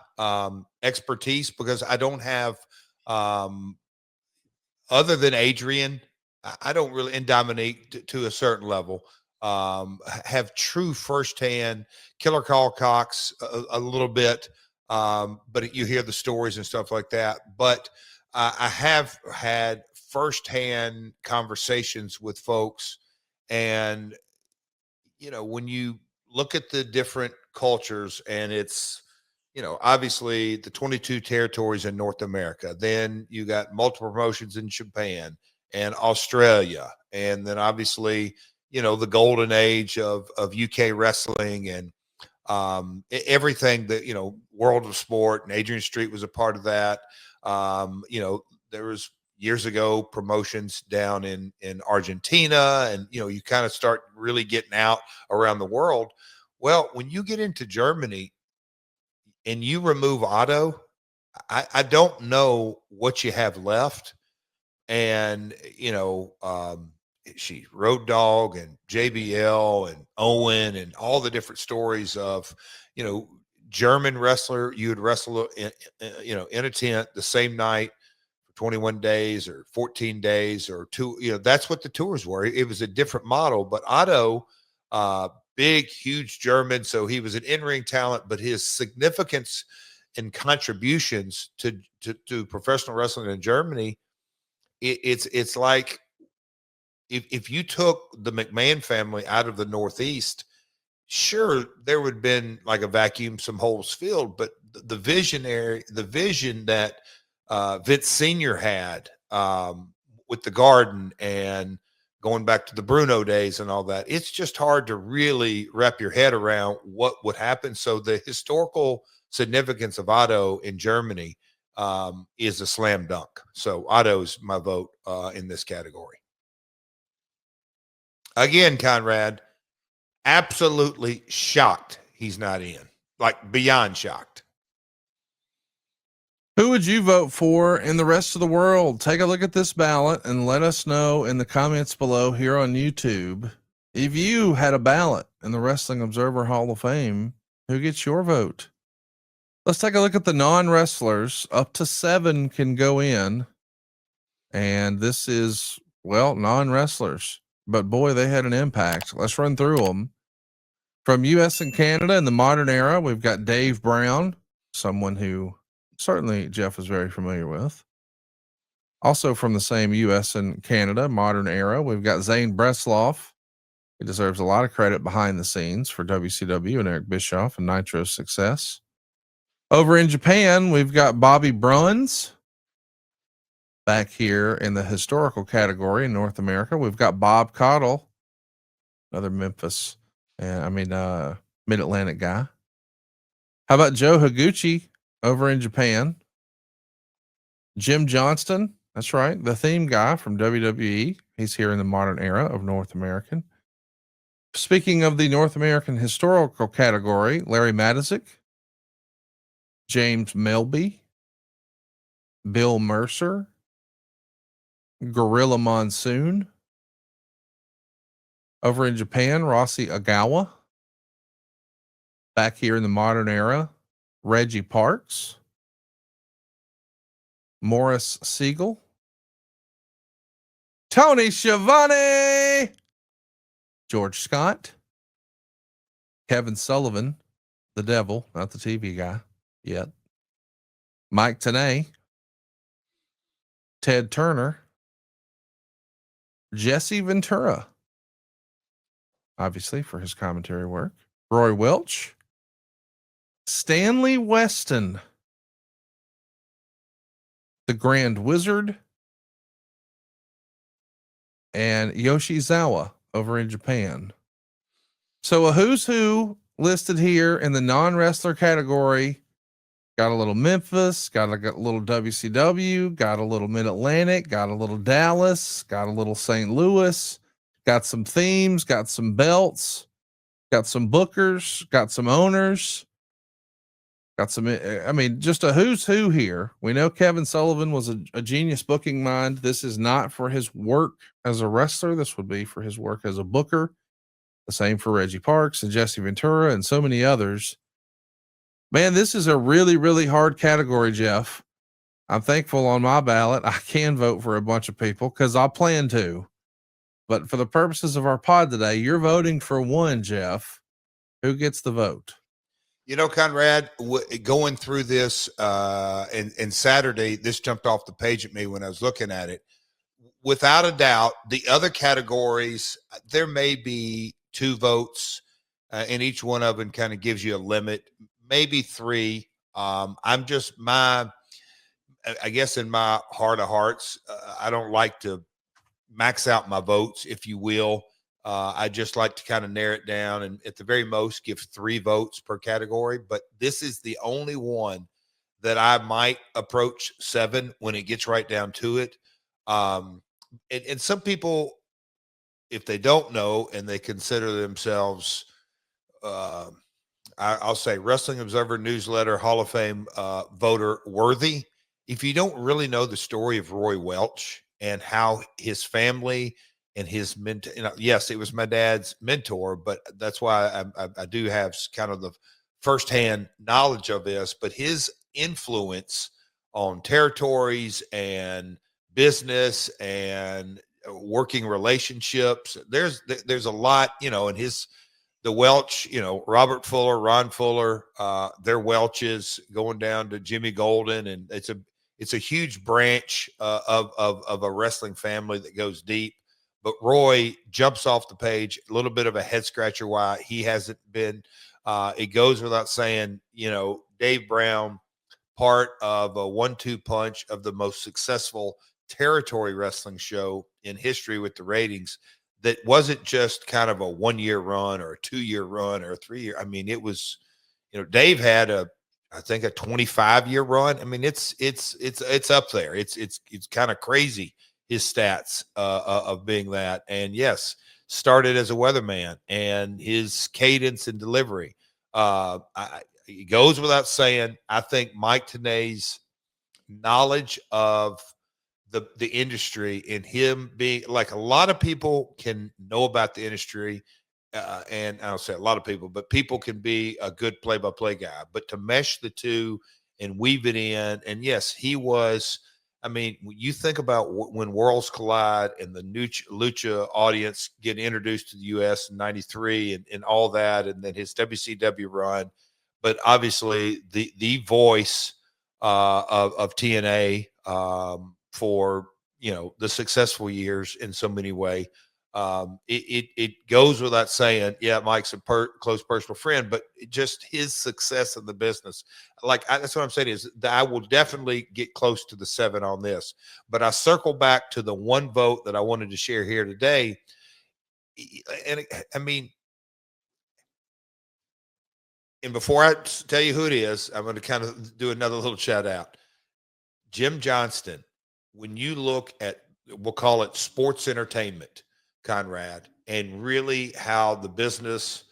expertise, because I don't have other than Adrian, I don't really, and Dominique to a certain level, have true firsthand. Killer Carl Cox a little bit, but you hear the stories and stuff like that. But I have had firsthand conversations with folks, and when you look at the different cultures, and it's obviously the 22 territories in North America. Then you got multiple promotions in Japan and Australia. And then obviously, the golden age of UK wrestling and everything that, World of Sport, and Adrian Street was a part of that. There was years ago promotions down in Argentina, and, you kind of start really getting out around the world. Well, when you get into Germany, and you remove Otto, I don't know what you have left. And, she Road Dog and JBL and Owen and all the different stories of, German wrestler. You would wrestle in a tent the same night for 21 days or 14 days or two. That's what the tours were. It was a different model. But Otto, big, huge German. So he was an in-ring talent, but his significance and contributions to professional wrestling in Germany, it's like if you took the McMahon family out of the Northeast, sure, there would have been like a vacuum, some holes filled, but the vision that Vince Sr. had with the Garden and going back to the Bruno days and all that, it's just hard to really wrap your head around what would happen. So the historical significance of Otto in Germany is a slam dunk. So Otto's my vote in this category. Again, Conrad, absolutely shocked he's not in, like beyond shocked. Who would you vote for in the rest of the world? Take a look at this ballot and let us know in the comments below here on YouTube. If you had a ballot in the Wrestling Observer Hall of Fame, who gets your vote? Let's take a look at the non-wrestlers. Up to 7 can go in. And this is, non-wrestlers. But boy, they had an impact. Let's run through them. From US and Canada in the modern era, we've got Dave Brown, someone who certainly Jeff is very familiar with. Also from the same US and Canada modern era, we've got Zane Bresloff. He deserves a lot of credit behind the scenes for WCW and Eric Bischoff and Nitro's success. Over in Japan, we've got Bobby Bruns. Back here in the historical category in North America, we've got Bob Caudle, another Memphis, Mid-Atlantic guy. How about Joe Higuchi over in Japan? Jim Johnston, that's right, the theme guy from WWE. He's here in the modern era of North American. Speaking of the North American historical category, Larry Matuzik, James Melby, Bill Mercer, Gorilla Monsoon. Over in Japan, Rossi Agawa. Back here in the modern era, Reggie Parks, Morris Siegel, Tony Schiavone, George Scott, Kevin Sullivan, the devil, not the TV guy yet, Mike Tenay, Ted Turner, Jesse Ventura, obviously for his commentary work, Roy Welch, Stanley Weston, the Grand Wizard, and Yoshizawa over in Japan. So a who's who listed here in the non-wrestler category Got a little Memphis, got a little WCW, got a little Mid-Atlantic, got a little Dallas, got a little St. Louis, got some themes, got some belts, got some bookers, got some owners, got some, I mean, just a who's who here. We know Kevin Sullivan was a genius booking mind. This is not for his work as a wrestler. This would be for his work as a booker. The same for Reggie Parks and Jesse Ventura and so many others. Man, this is a really, really hard category, Jeff. I'm thankful on my ballot I can vote for a bunch of people because I plan to. But for the purposes of our pod today, you're voting for one, Jeff. Who gets the vote? You know, Conrad, going through this and Saturday, this jumped off the page at me when I was looking at it. Without a doubt, the other categories, there may be 2 votes, and each one of them kind of gives you a limit, maybe 3. I'm just I guess in my heart of hearts, I don't like to max out my votes, if you will. I just like to kind of narrow it down and at the very most give 3 votes per category. But this is the only one that I might approach 7 when it gets right down to it. And some people, if they don't know and they consider themselves, I'll say Wrestling Observer Newsletter Hall of Fame voter worthy. If you don't really know the story of Roy Welch and how his family and his mentor, yes, it was my dad's mentor, but that's why I do have kind of the firsthand knowledge of this, but his influence on territories and business and working relationships, there's a lot, and the Welch, Robert Fuller, Ron Fuller, their Welches going down to Jimmy Golden. And it's a huge branch of a wrestling family that goes deep. But Roy jumps off the page, a little bit of a head scratcher why he hasn't been. It goes without saying, Dave Brown, part of a 1-2 punch of the most successful territory wrestling show in history with the ratings. That wasn't just kind of a 1-year run or a 2-year run or a 3-year. I mean, it was, Dave had I think a 25-year run. I mean, it's up there. It's kind of crazy, his stats of being that. And yes, started as a weatherman, and his cadence and delivery. It goes without saying, I think Mike Tenay's knowledge of the industry and him being like, a lot of people can know about the industry, and I'll say a lot of people, but people can be a good play-by-play guy, but to mesh the two and weave it in. And yes, he was, I mean, you think about when Worlds Collide and the Lucha audience get introduced to the U.S. in 93 and all that, and then his WCW run, but obviously the voice of TNA for the successful years in so many ways. It goes without saying, yeah, Mike's a close personal friend, but just his success in the business, that's what I'm saying is that I will definitely get close to the 7 on this. But I circle back to the one vote that I wanted to share here today, and I mean, and before I tell you who it is, I'm going to kind of do another little shout out. Jim Johnston, when you look at, we'll call it sports entertainment, Conrad, and really how the business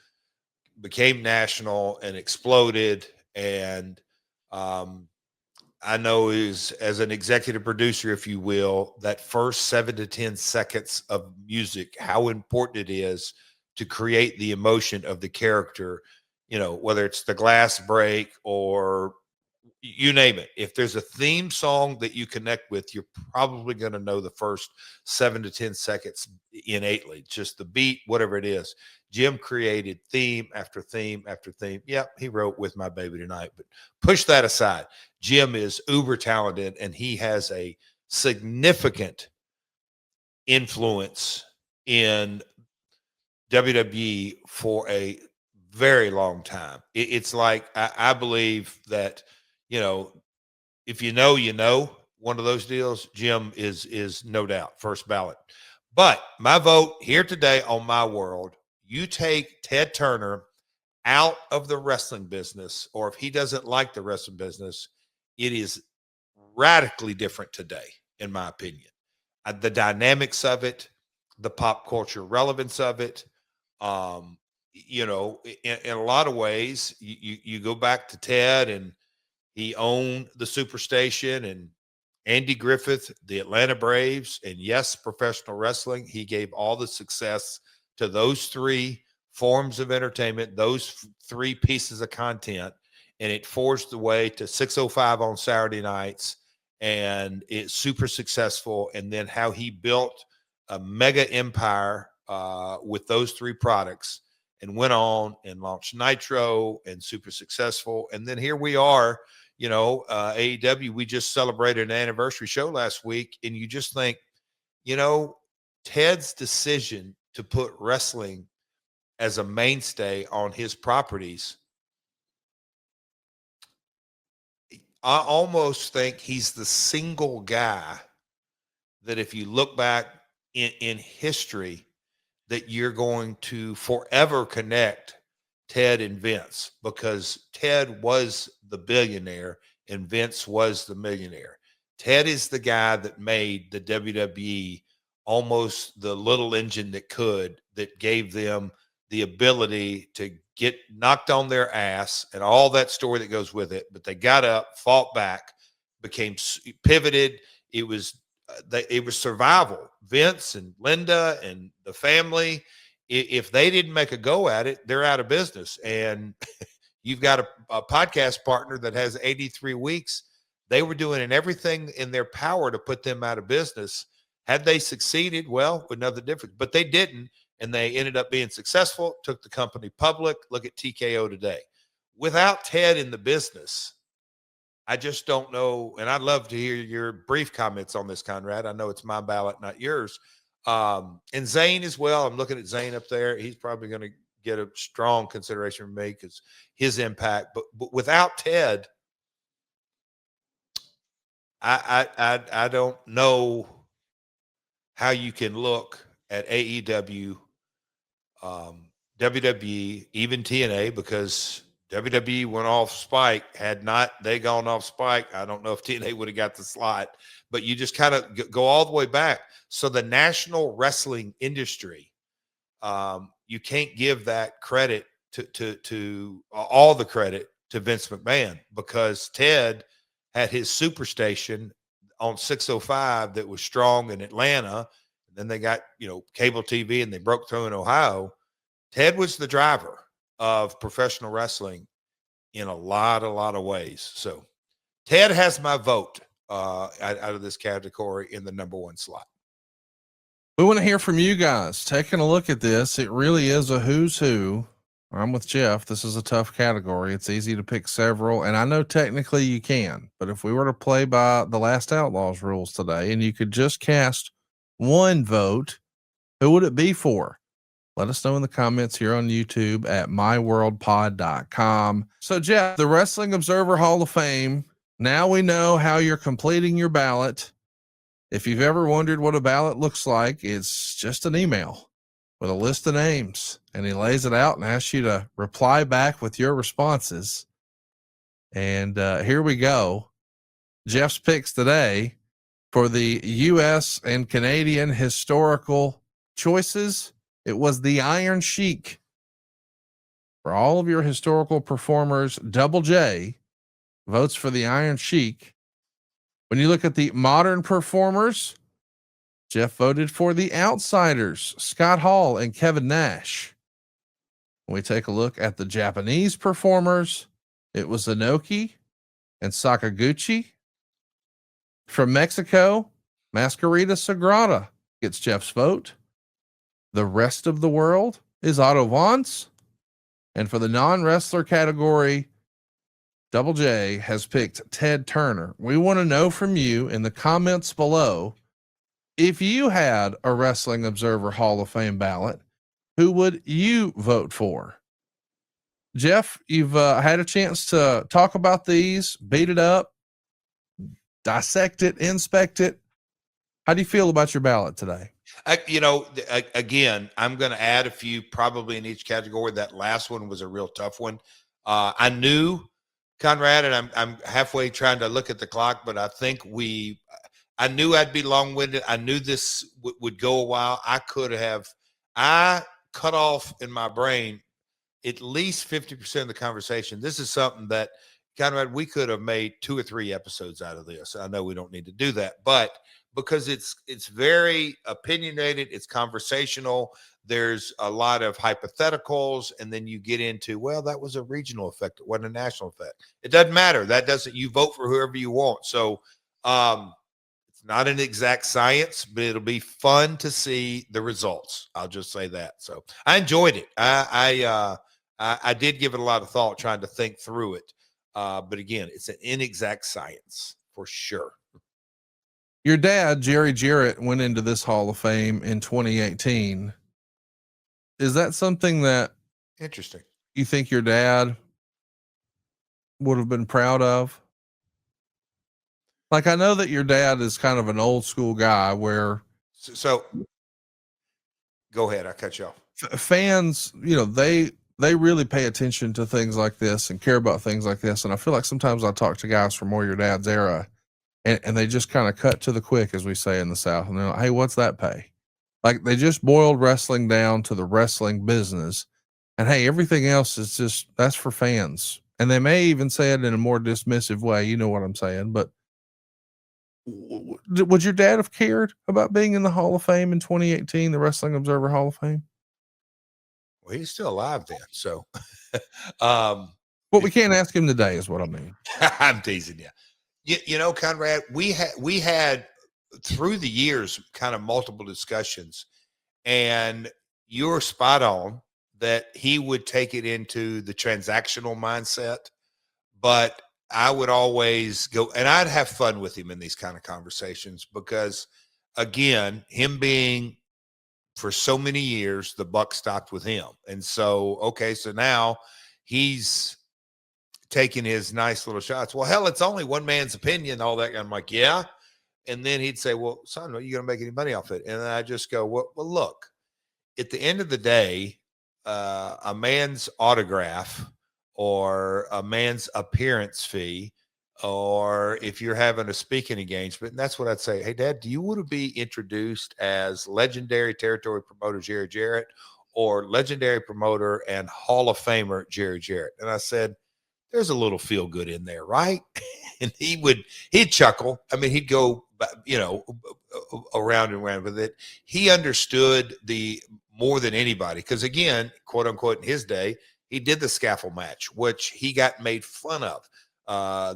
became national and exploded. And I know as an executive producer, if you will, that first 7 to 10 seconds of music, how important it is to create the emotion of the character, whether it's the glass break or you name it. If there's a theme song that you connect with, you're probably going to know the first 7 to 10 seconds innately, just the beat, whatever it is. Jim created theme after theme after theme. Yep, he wrote With My Baby Tonight, but push that aside. Jim is uber talented, and he has a significant influence in WWE for a very long time. It's like, I believe that, if you know, one of those deals, Jim is no doubt first ballot. But my vote here today on My World, you take Ted Turner out of the wrestling business, or if he doesn't like the wrestling business, it is radically different today, in my opinion. The dynamics of it, the pop culture relevance of it, you know, in a lot of ways, you go back to Ted, and he owned the Superstation, and Andy Griffith, the Atlanta Braves, and yes, professional wrestling. He gave all the success to those three forms of entertainment, those three pieces of content, and it forged the way to 605 on Saturday nights, and it's super successful. And then how he built a mega empire with those three products, and went on and launched Nitro, and super successful. And then here we are, you know, AEW, we just celebrated an anniversary show last week, and you just think, you know, Ted's decision to put wrestling as a mainstay on his properties, I almost think he's the single guy that, if you look back in history, that you're going to forever connect Ted and Vince, because Ted was the billionaire and Vince was the millionaire. Ted is the guy that made the WWE almost the little engine that gave them the ability to get knocked on their ass and all that story that goes with it. But they got up, fought back, pivoted. It was survival. Vince and Linda and the family, if they didn't make a go at it, they're out of business. And you've got a podcast partner that has 83 weeks. They were doing everything in their power to put them out of business. Had they succeeded, well, another difference. But they didn't, and they ended up being successful, took the company public. Look at TKO today. Without Ted in the business, I just don't know. And I'd love to hear your brief comments on this, Conrad. I know it's my ballot, not yours. And Zane as well. I'm looking at Zane up there. He's probably going to get a strong consideration from me because his impact. But without Ted, I don't know how you can look at AEW, WWE, even TNA, because WWE went off Spike. Had not they gone off Spike, I don't know if TNA would have got the slot. But you just kind of go all the way back. So the national wrestling industry, you can't give that credit to all the credit to Vince McMahon, because Ted had his Superstation on 605 that was strong in Atlanta. And then they got, you know, cable TV, and they broke through in Ohio. Ted was the driver of professional wrestling in a lot of ways. So Ted has my vote out of this category in the number one slot. We want to hear from you guys. Taking a look at this, it really is a who's who. I'm with Jeff. This is a tough category. It's easy to pick several, and I know technically you can, but if we were to play by the Last Outlaws rules today and you could just cast one vote, who would it be for? Let us know in the comments here on YouTube at myworldpod.com. So Jeff, the Wrestling Observer Hall of Fame, now we know how you're completing your ballot. If you've ever wondered what a ballot looks like, it's just an email with a list of names, and he lays it out and asks you to reply back with your responses. And here we go. Jeff's picks today for the U.S. and Canadian historical choices. It was the Iron Sheik. For all of your historical performers, Double J votes for the Iron Sheik. When you look at the modern performers, Jeff voted for the Outsiders, Scott Hall and Kevin Nash. When we take a look at the Japanese performers, it was Inoki and Sakaguchi. From Mexico, Mascarita Sagrada gets Jeff's vote. The rest of the world is Otto Wanz. And for the non-wrestler category, Double J has picked Ted Turner. We want to know from you in the comments below, if you had a Wrestling Observer Hall of Fame ballot, who would you vote for? Jeff, you've had a chance to talk about these, beat it up, dissect it, inspect it. How do you feel about your ballot today? Again, I'm going to add a few probably in each category. That last one was a real tough one. I knew Conrad, and I'm halfway trying to look at the clock, but I think I knew I'd be long-winded. I knew this would go a while. I cut off in my brain at least 50% of the conversation. This is something that, Conrad, we could have made 2 or 3 episodes out of this. I know we don't need to do that, but because it's very opinionated, it's conversational. There's a lot of hypotheticals, and then you get into, well, that was a regional effect, it wasn't a national effect. It doesn't matter. You vote for whoever you want. So it's not an exact science, but it'll be fun to see the results. I'll just say that. So I enjoyed it. I did give it a lot of thought, trying to think through it. But again, it's an inexact science for sure. Your dad, Jarrett, went into this Hall of Fame in 2018. Is that something that interesting you think your dad would have been proud of? Like, I know that your dad is kind of an old school guy where. So go ahead. I cut you off. Fans, they really pay attention to things like this and care about things like this. And I feel like sometimes I talk to guys from more your dad's era, and they just kind of cut to the quick, as we say in the South. And they're like, hey, what's that pay? Like, they just boiled wrestling down to the wrestling business. And hey, everything else is that's for fans. And they may even say it in a more dismissive way. You know what I'm saying? But would your dad have cared about being in the Hall of Fame in 2018, the Wrestling Observer Hall of Fame? Well, he's still alive then. So, but we can't ask him today is what I mean. I'm teasing you. Conrad, we had through the years kind of multiple discussions, and you're spot on that he would take it into the transactional mindset, but I would always go, and I'd have fun with him in these kind of conversations because, again, him being for so many years, the buck stopped with him. And so, okay, so now he's taking his nice little shots. Well, hell, it's only one man's opinion, all that. I'm like, yeah. And then he'd say, well, son, are you going to make any money off it? And then I just go, well, look, at the end of the day, a man's autograph or a man's appearance fee, or if you're having a speaking engagement, and that's what I'd say, hey, Dad, do you want to be introduced as legendary territory promoter Jarrett or legendary promoter and Hall of Famer Jarrett? And I said, there's a little feel good in there, right? And he'd chuckle. I mean, he'd go, around and around with it. He understood the more than anybody, because again, quote unquote, in his day, he did the scaffold match, which he got made fun of.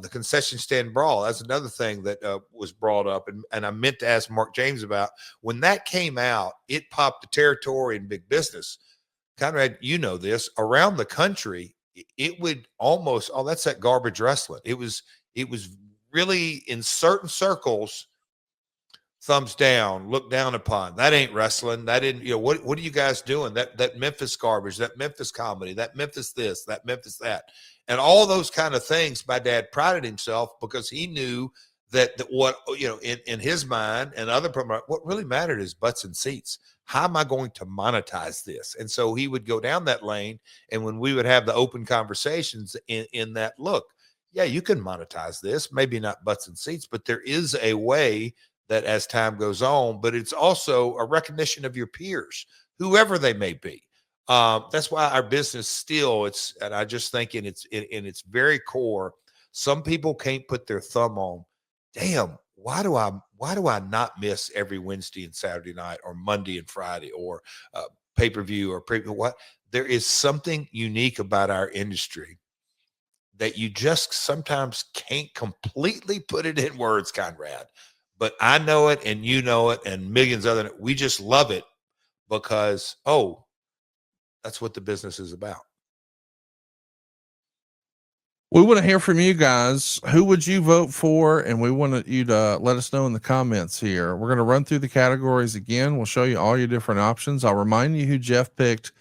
The concession stand brawl, that's another thing that was brought up, and I meant to ask Mark James about. When that came out, it popped the territory and big business. Conrad, you know this, around the country, it would almost, oh, that's that garbage wrestling. It was really, in certain circles, thumbs down, look down upon. That ain't wrestling. That didn't, what are you guys doing? That Memphis garbage, that Memphis comedy, that Memphis this, that Memphis that. And all those kind of things, my dad prided himself because he knew that what, in his mind and other promoters, what really mattered is butts and seats. How am I going to monetize this? And so he would go down that lane. And when we would have the open conversations in that, look, yeah, you can monetize this, maybe not butts and seats, but there is a way that as time goes on, but it's also a recognition of your peers, whoever they may be. That's why our business still, and I just think in its very core, some people can't put their thumb on, damn, why do I not miss every Wednesday and Saturday night or Monday and Friday or pay-per-view or what? There is something unique about our industry that you just sometimes can't completely put it in words, Conrad. But I know it, and you know it, and millions of other. We just love it because, that's what the business is about. We want to hear from you guys. Who would you vote for? And we want you to let us know in the comments here. We're going to run through the categories again. We'll show you all your different options. I'll remind you who Jeff picked,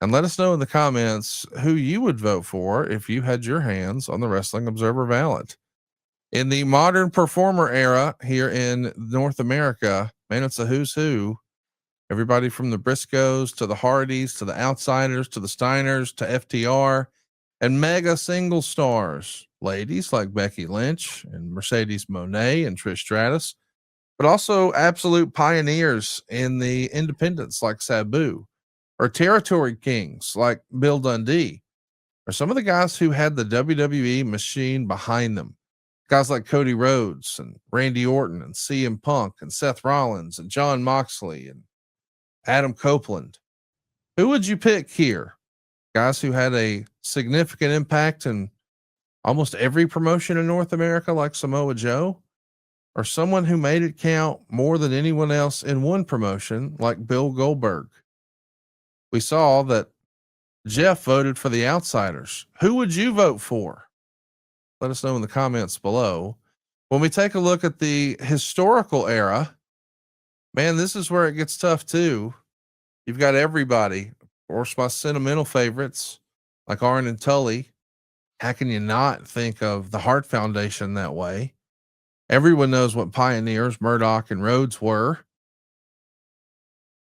and let us know in the comments who you would vote for if you had your hands on the Wrestling Observer ballot. In the modern performer era here in North America, man, it's a who's who. Everybody from the Briscoes to the Hardys to the Outsiders to the Steiners to FTR, and mega single stars, ladies like Becky Lynch and Mercedes Moné and Trish Stratus, but also absolute pioneers in the independents like Sabu, or territory kings like Bill Dundee, or some of the guys who had the WWE machine behind them. Guys like Cody Rhodes and Randy Orton and CM Punk and Seth Rollins and John Moxley and Adam Copeland. Who would you pick here? Guys who had a significant impact in almost every promotion in North America, like Samoa Joe, or someone who made it count more than anyone else in one promotion, like Bill Goldberg. We saw that Jeff voted for the Outsiders. Who would you vote for? Let us know in the comments below. When we take a look at the historical era, man, this is where it gets tough too. You've got everybody. Of course, my sentimental favorites like Arn and Tully. How can you not think of the Hart Foundation that way? Everyone knows what pioneers Murdoch and Rhodes were.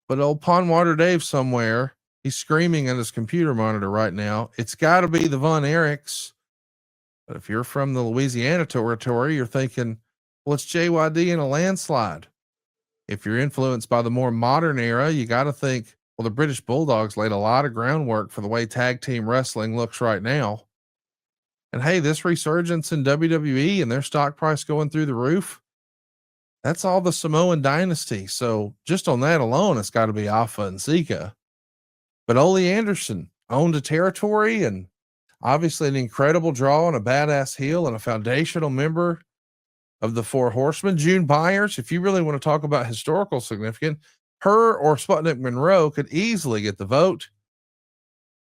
But old Pondwater Dave somewhere, he's screaming at his computer monitor right now. It's got to be the Von Erichs. But if you're from the Louisiana territory, you're thinking, well, it's JYD in a landslide. If you're influenced by the more modern era, you got to think, well, the British Bulldogs laid a lot of groundwork for the way tag team wrestling looks right now. And hey, this resurgence in WWE and their stock price going through the roof, that's all the Samoan dynasty. So just on that alone, it's got to be Alpha and Zika. But Ole Anderson owned a territory and obviously an incredible draw and a badass heel and a foundational member of the Four Horsemen. June Byers, if you really want to talk about historical significance, her or Sputnik Monroe could easily get the vote,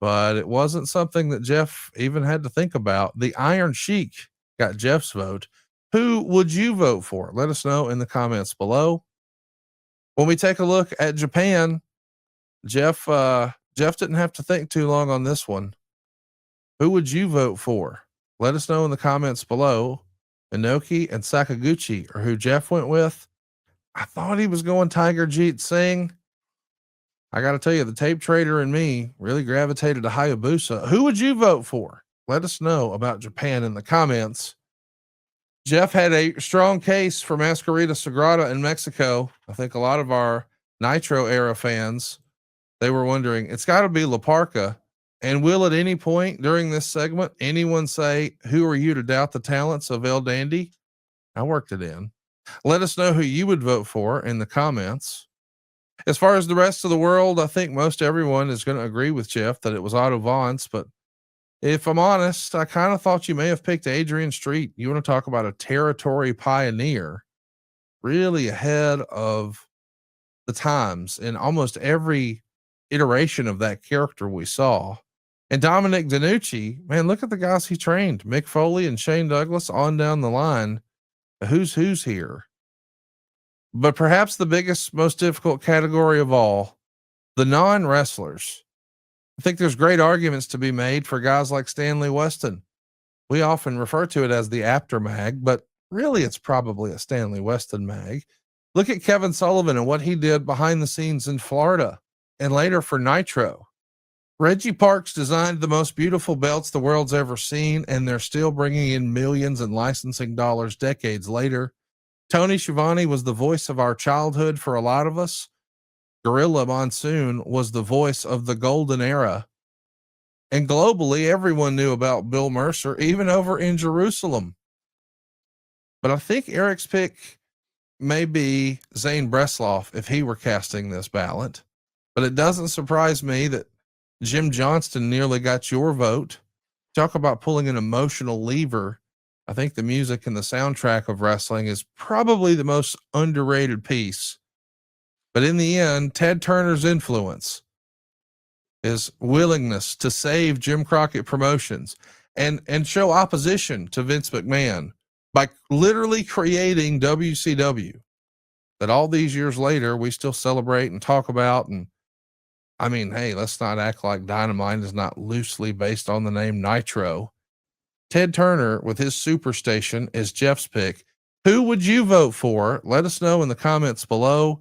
but it wasn't something that Jeff even had to think about. The Iron Sheik got Jeff's vote. Who would you vote for? Let us know in the comments below. When we take a look at Japan, Jeff didn't have to think too long on this one. Who would you vote for? Let us know in the comments below. Inoki and Sakaguchi are who Jeff went with. I thought he was going Tiger Jeet Singh. I got to tell you, the tape trader and me really gravitated to Hayabusa. Who would you vote for? Let us know about Japan in the comments. Jeff had a strong case for Masquerita Sagrada in Mexico. I think a lot of our Nitro era fans, they were wondering, it's got to be La Parca. And will at any point during this segment, anyone say, who are you to doubt the talents of El Dandy? I worked it in. Let us know who you would vote for in the comments. As far as the rest of the world, I think most everyone is going to agree with Jeff that it was Otto Vance, but if I'm honest, I kind of thought you may have picked Adrian Street. You want to talk about a territory pioneer, really ahead of the times in almost every iteration of that character we saw. And Dominic DiNucci, man, look at the guys he trained. Mick Foley and Shane Douglas on down the line. Who's here. But perhaps the biggest, most difficult category of all, the non-wrestlers. I think there's great arguments to be made for guys like Stanley Weston. We often refer to it as the After Mag, but really it's probably a Stanley Weston mag. Look at Kevin Sullivan and what he did behind the scenes in Florida and later for Nitro. Reggie Parks designed the most beautiful belts the world's ever seen, and they're still bringing in millions in licensing dollars decades later. Tony Schiavone was the voice of our childhood for a lot of us. Gorilla Monsoon was the voice of the golden era. And globally, everyone knew about Bill Mercer, even over in Jerusalem. But I think Eric's pick may be Zane Bresloff if he were casting this ballot. But it doesn't surprise me that Jim Johnston nearly got your vote. Talk about pulling an emotional lever. I think the music and the soundtrack of wrestling is probably the most underrated piece. But in the end, Ted Turner's influence, his willingness to save Jim Crockett Promotions and show opposition to Vince McMahon by literally creating WCW, that all these years later, we still celebrate and talk about. And I mean, hey, let's not act like Dynamite is not loosely based on the name Nitro. Ted Turner with his Superstation is Jeff's pick. Who would you vote for? Let us know in the comments below.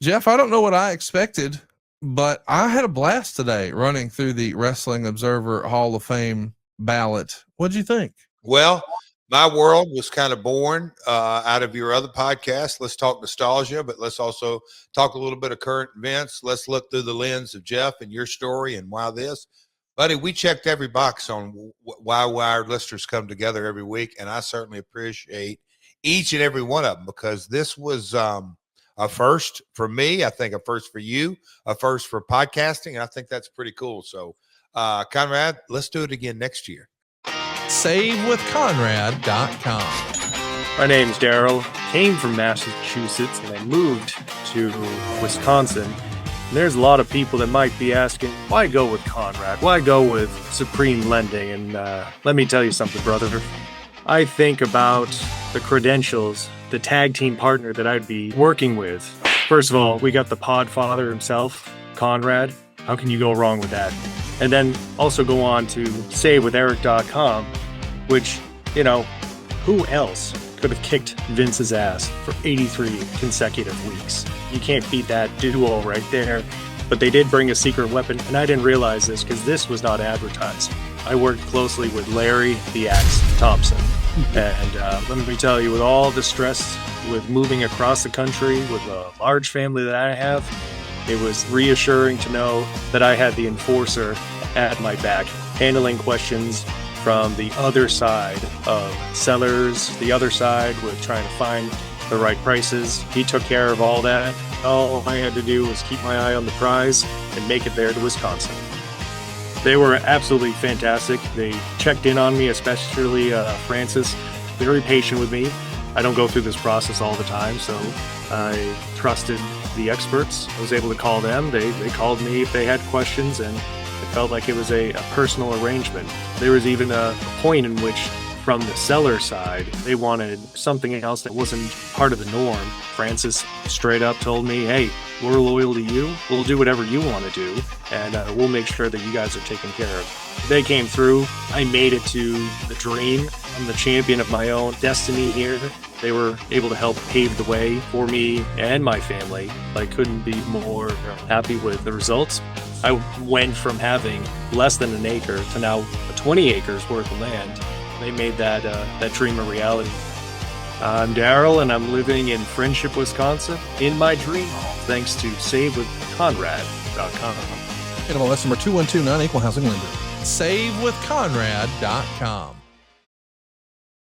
Jeff, I don't know what I expected, but I had a blast today running through the Wrestling Observer Hall of Fame ballot. What'd you think? Well, my world was kind of born out of your other podcast. Let's talk nostalgia, but let's also talk a little bit of current events. Let's look through the lens of Jeff and your story and why this. Buddy, we checked every box on why our listeners come together every week, and I certainly appreciate each and every one of them, because this was a first for me. I think a first for you, a first for podcasting, and I think that's pretty cool. So, Conrad, let's do it again next year. SaveWithConrad.com. My name's Daryl. Came from Massachusetts and I moved to Wisconsin. And there's a lot of people that might be asking, why go with Conrad? Why go with Supreme Lending? And let me tell you something, brother. I think about the credentials, the tag team partner that I'd be working with. First of all, we got the podfather himself, Conrad. How can you go wrong with that? And then also go on to SaveWithEric.com, which, you know, who else could have kicked Vince's ass for 83 consecutive weeks? You can't beat that duo right there. But they did bring a secret weapon, and I didn't realize this because this was not advertised. I worked closely with Larry the Axe Thompson. And let me tell you, with all the stress with moving across the country with a large family that I have, it was reassuring to know that I had the enforcer at my back, handling questions from the other side of sellers, the other side with trying to find the right prices. He took care of all that. All I had to do was keep my eye on the prize and make it there to Wisconsin. They were absolutely fantastic. They checked in on me, especially Francis, very patient with me. I don't go through this process all the time, so I trusted the experts. I was able to call them. They called me if they had questions, and it felt like it was a personal arrangement. There was even a point in which, from the seller side, they wanted something else that wasn't part of the norm. Francis straight up told me, hey, we're loyal to you. We'll do whatever you want to do, and we'll make sure that you guys are taken care of. They came through. I made it to the dream. I'm the champion of my own destiny here. They were able to help pave the way for me and my family. I couldn't be more happy with the results. I went from having less than an acre to now 20 acres worth of land. They made that dream a reality. I'm Daryl, and I'm living in Friendship, Wisconsin, in my dream home, thanks to SaveWithConrad.com. NMLS number 2129, Equal Housing Lender. SaveWithConrad.com.